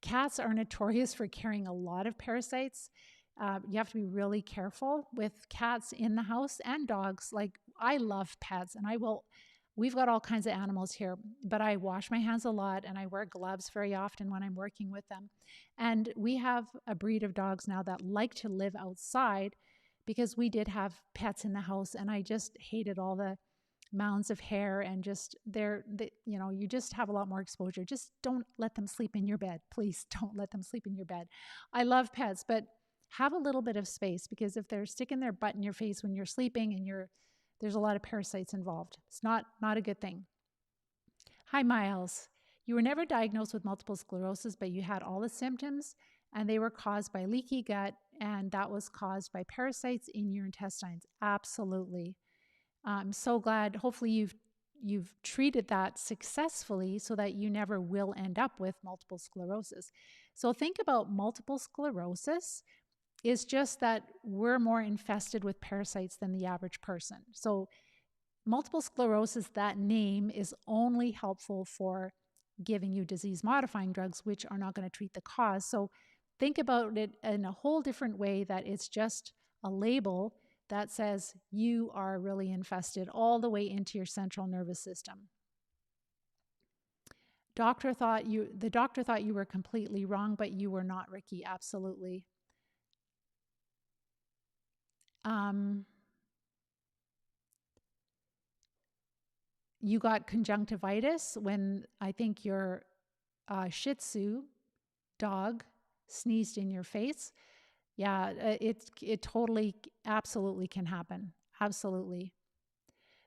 Cats are notorious for carrying a lot of parasites. You have to be really careful with cats in the house and dogs. Like, I love pets and we've got all kinds of animals here, but I wash my hands a lot and I wear gloves very often when I'm working with them. And we have a breed of dogs now that like to live outside because we did have pets in the house, and I just hated all the mounds of hair and just you just have a lot more exposure. Just don't let them sleep in your bed. Please don't let them sleep in your bed. I love pets, but have a little bit of space, because if they're sticking their butt in your face when you're sleeping and there's a lot of parasites involved. It's not a good thing. Hi, Miles. You were never diagnosed with multiple sclerosis, but you had all the symptoms and they were caused by leaky gut, and that was caused by parasites in your intestines. Absolutely. I'm so glad. Hopefully you've treated that successfully so that you never will end up with multiple sclerosis. So think about multiple sclerosis is just that we're more infested with parasites than the average person. So multiple sclerosis, that name, is only helpful for giving you disease-modifying drugs, which are not going to treat the cause. So think about it in a whole different way, that it's just a label that says you are really infested all the way into your central nervous system. The doctor thought you were completely wrong, but you were not, Ricky. Absolutely. You got conjunctivitis when I think your Shih Tzu dog sneezed in your face. Yeah, it totally, absolutely can happen. Absolutely.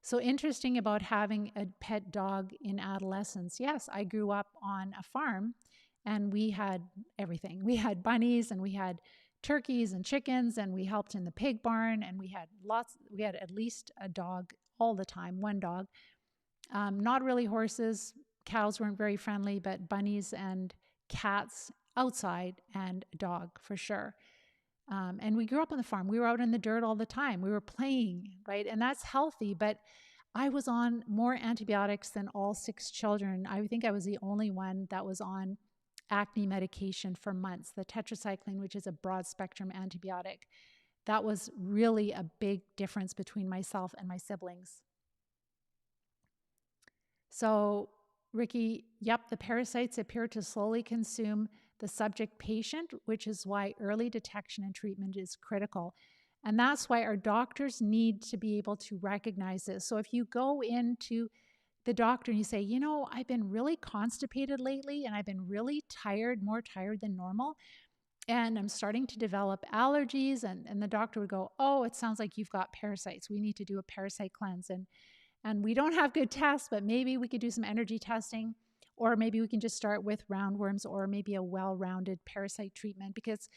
So interesting about having a pet dog in adolescence. Yes, I grew up on a farm and we had everything. We had bunnies and we had turkeys and chickens, and we helped in the pig barn, and we had at least a dog all the time, one dog. Not really horses. Cows weren't very friendly, but bunnies and cats outside, and a dog for sure. And we grew up on the farm. We were out in the dirt all the time. We were playing, right? And that's healthy. But I was on more antibiotics than all 6 children. I think I was the only one that was on acne medication for months, the tetracycline, which is a broad spectrum antibiotic. That was really a big difference between myself and my siblings. So, Ricky, yep, the parasites appear to slowly consume the subject patient, which is why early detection and treatment is critical. And that's why our doctors need to be able to recognize this. So if you go into the doctor and you say, I've been really constipated lately and I've been really tired, more tired than normal, and I'm starting to develop allergies, and the doctor would go, oh, it sounds like you've got parasites. We need to do a parasite cleanse. And we don't have good tests, but maybe we could do some energy testing, or maybe we can just start with roundworms, or maybe a well-rounded parasite treatment, because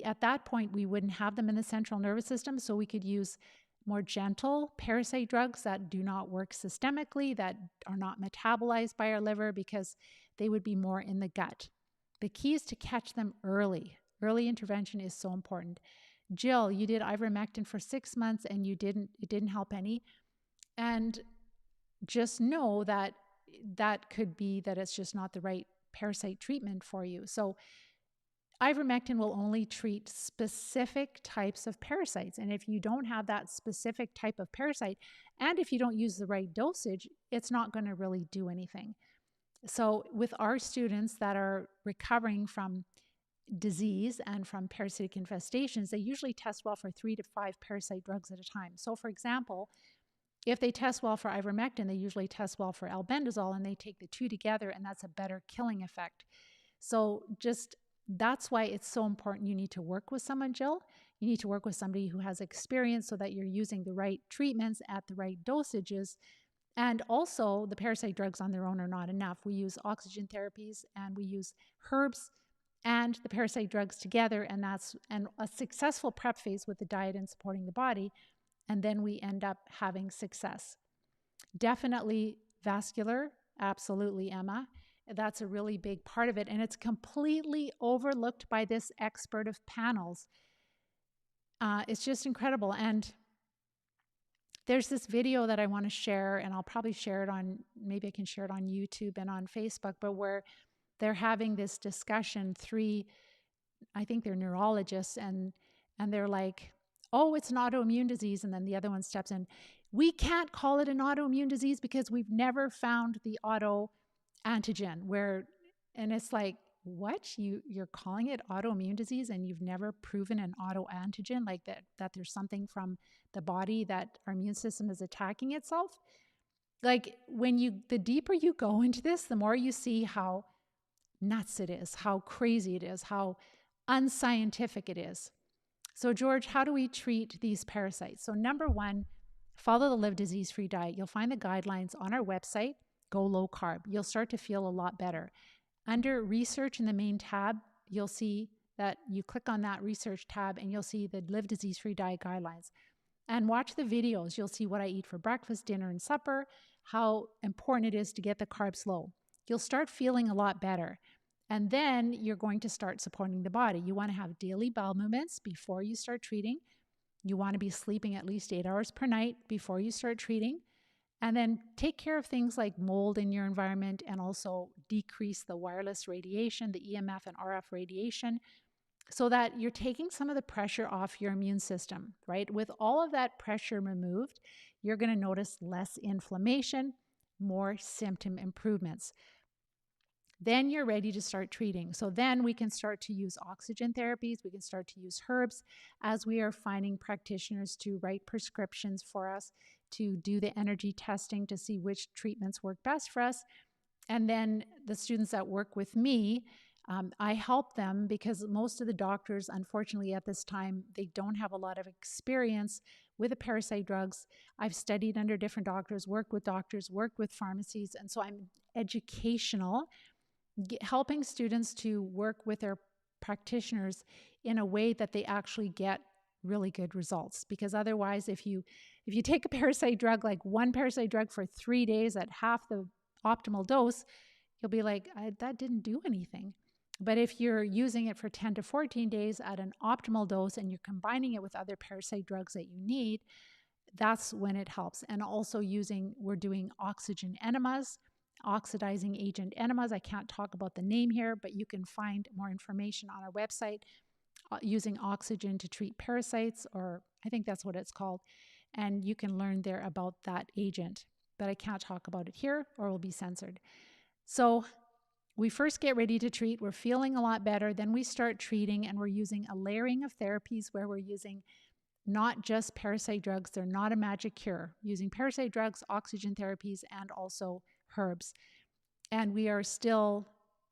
at that point, we wouldn't have them in the central nervous system, so we could use more gentle parasite drugs that do not work systemically, that are not metabolized by our liver, because they would be more in the gut. The key is to catch them early. Early intervention is so important. Jill, you did ivermectin for 6 months and it didn't help any. And just know that could be that it's just not the right parasite treatment for you. So ivermectin will only treat specific types of parasites. And if you don't have that specific type of parasite, and if you don't use the right dosage, it's not going to really do anything. So with our students that are recovering from disease and from parasitic infestations, they usually test well for 3 to 5 parasite drugs at a time. So for example, if they test well for ivermectin, they usually test well for albendazole, and they take the two together, and that's a better killing effect. So just that's why it's so important. You need to work with someone, Jill. You need to work with somebody who has experience so that you're using the right treatments at the right dosages. And also, the parasite drugs on their own are not enough. We use oxygen therapies and we use herbs and the parasite drugs together, and that's a successful prep phase with the diet and supporting the body, and then we end up having success. Definitely vascular, absolutely, Emma. That's a really big part of it, and it's completely overlooked by this expert of panels. It's just incredible. And there's this video that I want to share, and I'll probably share it on, maybe I can share it on YouTube and on Facebook, but where they're having this discussion, I think they're neurologists, and they're like, oh, it's an autoimmune disease. And then the other one steps in, we can't call it an autoimmune disease because we've never found the auto antigen and it's like, what? You're calling it autoimmune disease and you've never proven an auto antigen, like that there's something from the body that our immune system is attacking itself? Like the deeper you go into this, the more you see how nuts it is, how crazy it is, how unscientific it is. So George, how do we treat these parasites? So number one, follow the Live Disease-Free diet. You'll find the guidelines on our website. Go low carb. You'll start to feel a lot better. Under research in the main tab, you'll see that you click on that research tab and you'll see the Live Disease-Free diet guidelines. And watch the videos. You'll see what I eat for breakfast, dinner, and supper, how important it is to get the carbs low. You'll start feeling a lot better. And then you're going to start supporting the body. You want to have daily bowel movements before you start treating. You want to be sleeping at least 8 hours per night before you start treating. And then take care of things like mold in your environment, and also decrease the wireless radiation, the EMF and RF radiation, so that you're taking some of the pressure off your immune system, right? With all of that pressure removed, you're going to notice less inflammation, more symptom improvements. Then you're ready to start treating. So then we can start to use oxygen therapies. We can start to use herbs as we are finding practitioners to write prescriptions for us, to do the energy testing to see which treatments work best for us. And then the students that work with me, I help them because most of the doctors, unfortunately at this time, they don't have a lot of experience with the parasite drugs. I've studied under different doctors, worked with pharmacies, and so I'm educational, helping students to work with their practitioners in a way that they actually get really good results. Because otherwise, if you take a parasite drug, like one parasite drug for 3 days at half the optimal dose, you'll be like, that didn't do anything. But if you're using it for 10 to 14 days at an optimal dose and you're combining it with other parasite drugs that you need, that's when it helps. And also we're doing oxygen enemas, oxidizing agent enemas. I can't talk about the name here, but you can find more information on our website, using oxygen to treat parasites, or I think that's what it's called. And you can learn there about that agent, but I can't talk about it here or it will be censored. So we first get ready to treat. We're feeling a lot better. Then we start treating, and we're using a layering of therapies where we're using not just parasite drugs. They're not a magic cure. Using parasite drugs, oxygen therapies, and also herbs. And we are still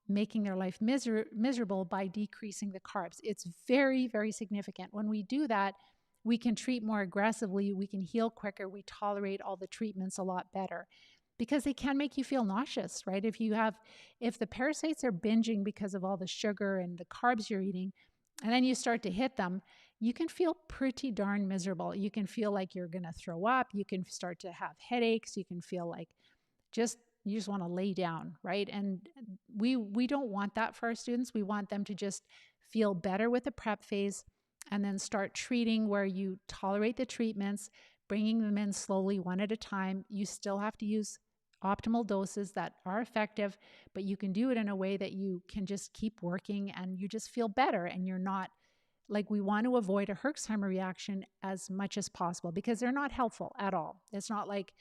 making their life miserable by decreasing the carbs. It's very, very significant. When we do that, we can treat more aggressively, we can heal quicker, we tolerate all the treatments a lot better, because they can make you feel nauseous, right? If the parasites are binging because of all the sugar and the carbs you're eating, and then you start to hit them, you can feel pretty darn miserable. You can feel like you're going to throw up. You can start to have headaches. You can feel like you just want to lay down, right? And we don't want that for our students. We want them to just feel better with the prep phase, and then start treating where you tolerate the treatments, bringing them in slowly one at a time. You still have to use optimal doses that are effective, but you can do it in a way that you can just keep working and you just feel better, and you're not like, we want to avoid a Herxheimer reaction as much as possible because they're not helpful at all. It's not like,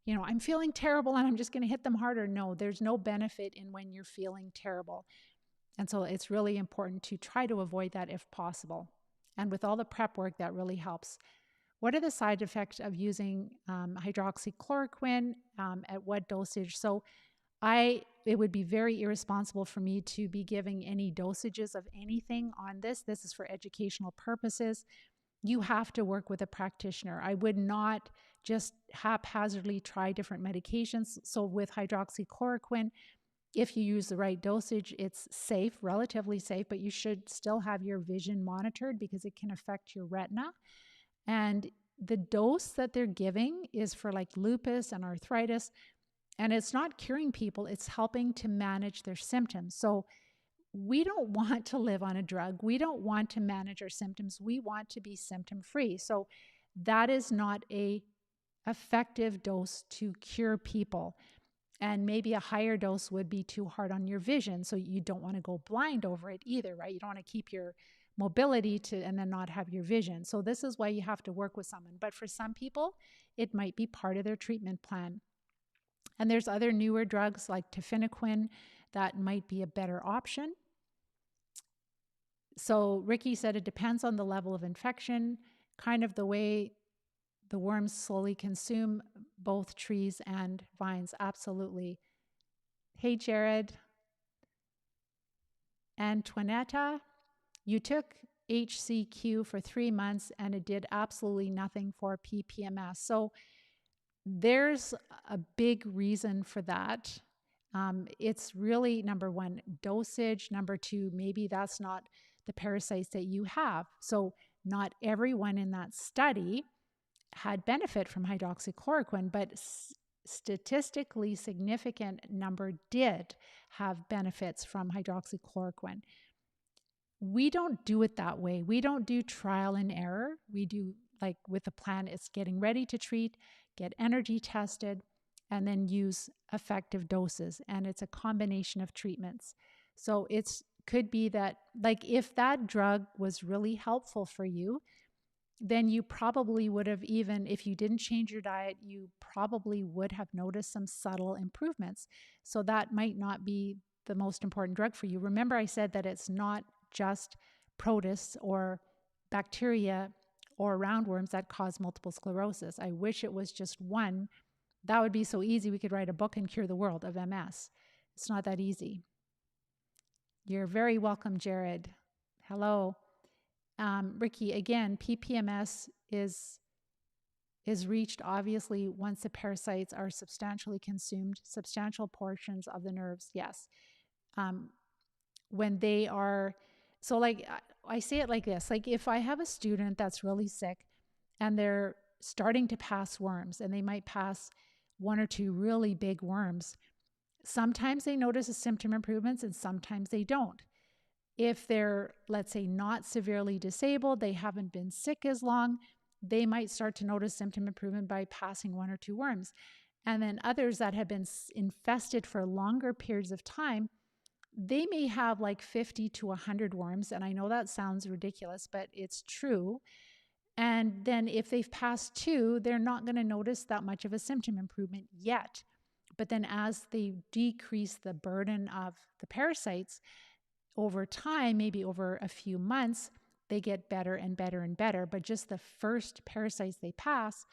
I'm feeling terrible and I'm just going to hit them harder. No, there's no benefit in when you're feeling terrible. And so it's really important to try to avoid that if possible. And with all the prep work, that really helps. What are the side effects of using hydroxychloroquine? At what dosage? So it would be very irresponsible for me to be giving any dosages of anything on this. This is for educational purposes. You have to work with a practitioner. I would not just haphazardly try different medications. So with hydroxychloroquine, if you use the right dosage, it's safe, relatively safe, but you should still have your vision monitored because it can affect your retina. And the dose that they're giving is for like lupus and arthritis. And it's not curing people, it's helping to manage their symptoms. So we don't want to live on a drug. We don't want to manage our symptoms. We want to be symptom free. So that is not a effective dose to cure people. And maybe a higher dose would be too hard on your vision. So you don't want to go blind over it either, right? You don't want to keep your mobility and then not have your vision. So this is why you have to work with someone. But for some people, it might be part of their treatment plan. And there's other newer drugs like tafenoquine that might be a better option. So Ricky said it depends on the level of infection, kind of the way the worms slowly consume both trees and vines. Absolutely. Hey, Jared. Antoinetta, you took HCQ for 3 months and it did absolutely nothing for PPMS. So there's a big reason for that. It's really, number one, dosage. Number two, maybe that's not the parasites that you have. So not everyone in that study had benefit from hydroxychloroquine, but statistically significant number did have benefits from hydroxychloroquine. We don't do it that way. We don't do trial and error. We do, like with the plan, it's getting ready to treat, get energy tested, and then use effective doses. And it's a combination of treatments. So it could be that, like, if that drug was really helpful for you, then you probably would have, even if you didn't change your diet, you probably would have noticed some subtle improvements. So that might not be the most important drug for you. Remember, I said that it's not just protists or bacteria or roundworms that cause multiple sclerosis. I wish it was just one. That would be so easy. We could write a book and cure the world of MS. It's not that easy. You're very welcome, Jared. Hello. Ricky, again, PPMS is reached obviously once the parasites are substantially consumed, substantial portions of the nerves, yes. When they are, so like I say it like this, like if I have a student that's really sick and they're starting to pass worms and they might pass 1 or 2 really big worms, sometimes they notice a symptom improvements and sometimes they don't. If they're, let's say, not severely disabled, they haven't been sick as long, they might start to notice symptom improvement by passing 1 or 2 worms. And then others that have been infested for longer periods of time, they may have like 50 to 100 worms. And I know that sounds ridiculous, but it's true. And then if they've passed 2, they're not going to notice that much of a symptom improvement yet. But then as they decrease the burden of the parasites, over time, maybe over a few months, they get better and better and better. But just the first parasites they pass,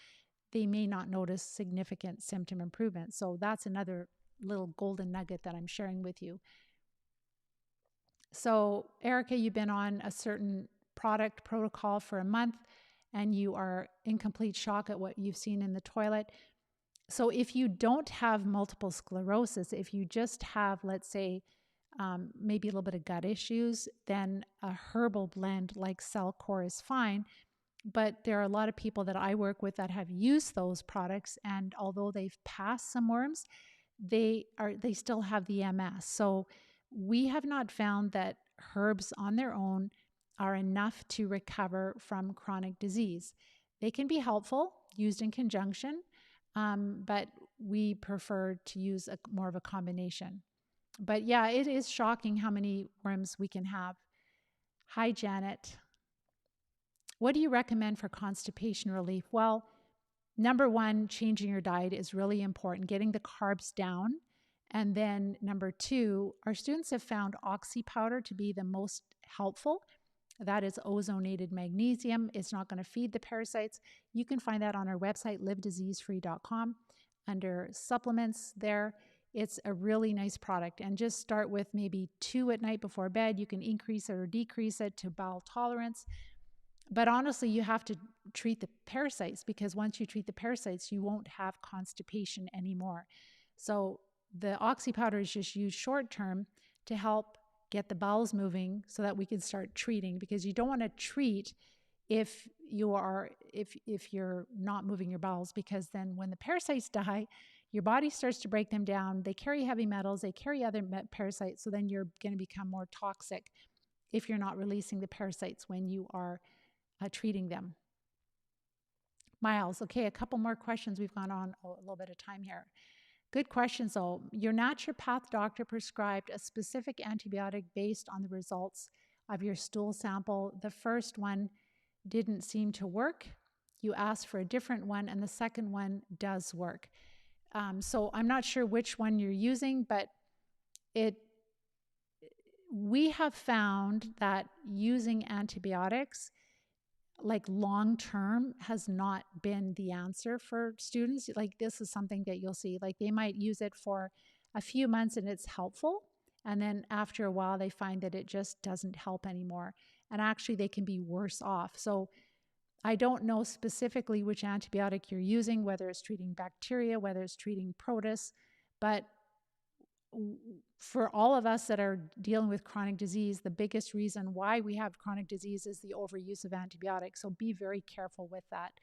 they may not notice significant symptom improvement. So that's another little golden nugget that I'm sharing with you. So Erica, you've been on a certain product protocol for a month and you are in complete shock at what you've seen in the toilet. So if you don't have multiple sclerosis, if you just have, let's say, maybe a little bit of gut issues, then a herbal blend like Cellcore is fine. But there are a lot of people that I work with that have used those products, and although they've passed some worms, they still have the MS. So we have not found that herbs on their own are enough to recover from chronic disease. They can be helpful used in conjunction, but we prefer to use more of a combination. But yeah, it is shocking how many worms we can have. Hi, Janet. What do you recommend for constipation relief? Well, number one, changing your diet is really important, getting the carbs down. And then number two, our students have found oxy powder to be the most helpful. That is ozonated magnesium. It's not going to feed the parasites. You can find that on our website, livediseasefree.com, under supplements there. It's a really nice product. And just start with maybe 2 at night before bed. You can increase it or decrease it to bowel tolerance. But honestly, you have to treat the parasites, because once you treat the parasites, you won't have constipation anymore. So the oxy powder is just used short term to help get the bowels moving so that we can start treating, because you don't want to treat if you're not moving your bowels, because then when the parasites die, your body starts to break them down. They carry heavy metals, they carry other parasites, so then you're going to become more toxic if you're not releasing the parasites when you are treating them. Miles, okay, a couple more questions. We've gone on a little bit of time here. Good question. So, your naturopath doctor prescribed a specific antibiotic based on the results of your stool sample. The first one didn't seem to work. You asked for a different one, and the second one does work. So, I'm not sure which one you're using, but we have found that using antibiotics like long term has not been the answer for students. Like, this is something that you'll see, like they might use it for a few months and it's helpful, and then after a while they find that it just doesn't help anymore, and actually they can be worse off. So I don't know specifically which antibiotic you're using, whether it's treating bacteria, whether it's treating protists, but for all of us that are dealing with chronic disease, the biggest reason why we have chronic disease is the overuse of antibiotics. So be very careful with that.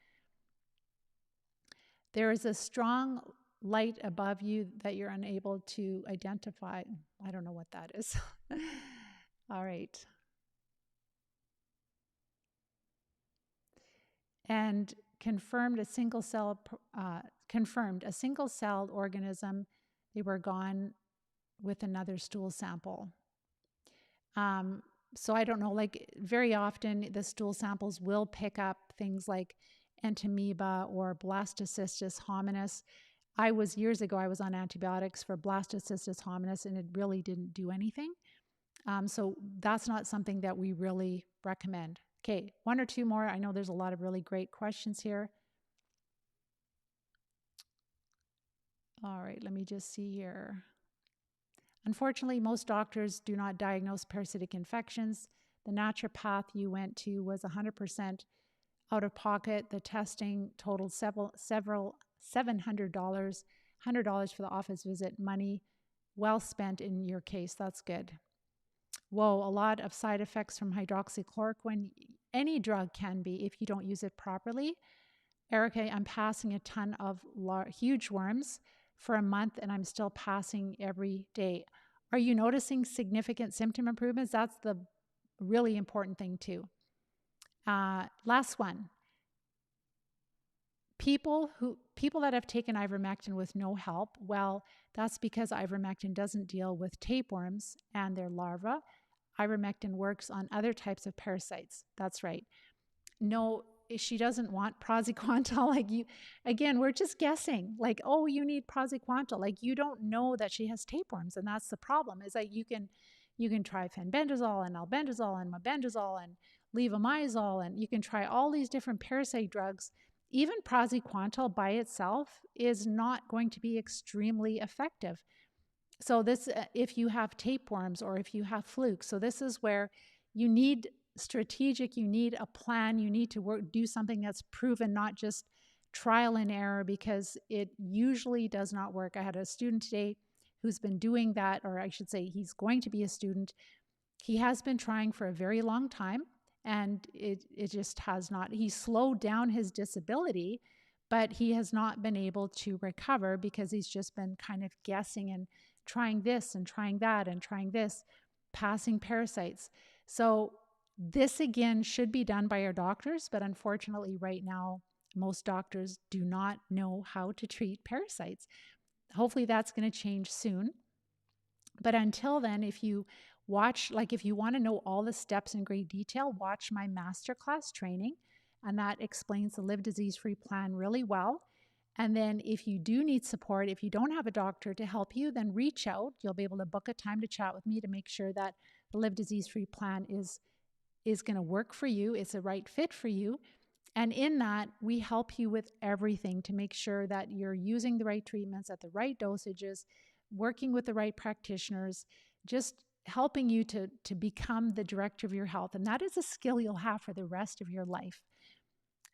There is a strong light above you that you're unable to identify. I don't know what that is. All right. And confirmed a single-celled organism. They were gone with another stool sample. So I don't know, like very often the stool samples will pick up things like entamoeba or blastocystis hominis. Years ago, I was on antibiotics for blastocystis hominis, and it really didn't do anything. So that's not something that we really recommend. Okay, one or two more. I know there's a lot of really great questions here. All right, let me just see here. Unfortunately, most doctors do not diagnose parasitic infections. The naturopath you went to was 100% out of pocket. The testing totaled several $700, $100 for the office visit. Money well spent in your case. That's good. Whoa, a lot of side effects from hydroxychloroquine. Any drug can be if you don't use it properly. Erica, I'm passing a ton of huge worms for a month, and I'm still passing every day. Are you noticing significant symptom improvements? That's the really important thing too. Last one. People that have taken ivermectin with no help, well, that's because ivermectin doesn't deal with tapeworms and their larvae. Ivermectin works on other types of parasites. That's right. No, she doesn't want praziquantel. Like you, again, we're just guessing. Like, oh, you need praziquantel. Like, you don't know that she has tapeworms, and that's the problem. Is that you can try fenbendazole and albendazole and mebendazole and levomizole, and you can try all these different parasite drugs. Even praziquantel by itself is not going to be extremely effective. So this, if you have tapeworms or if you have flukes, so this is where you need strategic, you need a plan, you need to do something that's proven, not just trial and error, because it usually does not work. I had a student today who's been doing that, or I should say he's going to be a student. He has been trying for a very long time, and it just has not. He slowed down his disability, but he has not been able to recover because he's just been kind of guessing and trying this and trying that and trying this, passing parasites. So this, again, should be done by our doctors, but unfortunately right now, most doctors do not know how to treat parasites. Hopefully that's going to change soon. But until then, if you watch, like if you want to know all the steps in great detail, watch my masterclass training and that explains the Live Disease-Free plan really well. And then if you do need support, if you don't have a doctor to help you, then reach out. You'll be able to book a time to chat with me to make sure that the Live Disease-Free plan is going to work for you. It's a right fit for you. And in that, we help you with everything to make sure that you're using the right treatments at the right dosages, working with the right practitioners, just helping you to become the director of your health. And that is a skill you'll have for the rest of your life.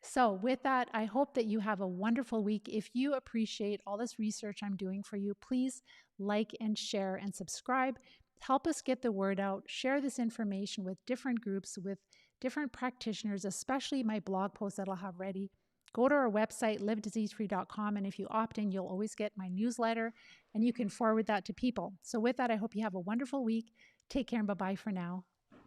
So with that, I hope that you have a wonderful week. If you appreciate all this research I'm doing for you, please like and share and subscribe. Help us get the word out. Share this information with different groups, with different practitioners, especially my blog post that I'll have ready. Go to our website, livediseasefree.com, and if you opt in, you'll always get my newsletter, and you can forward that to people. So with that, I hope you have a wonderful week. Take care and bye-bye for now.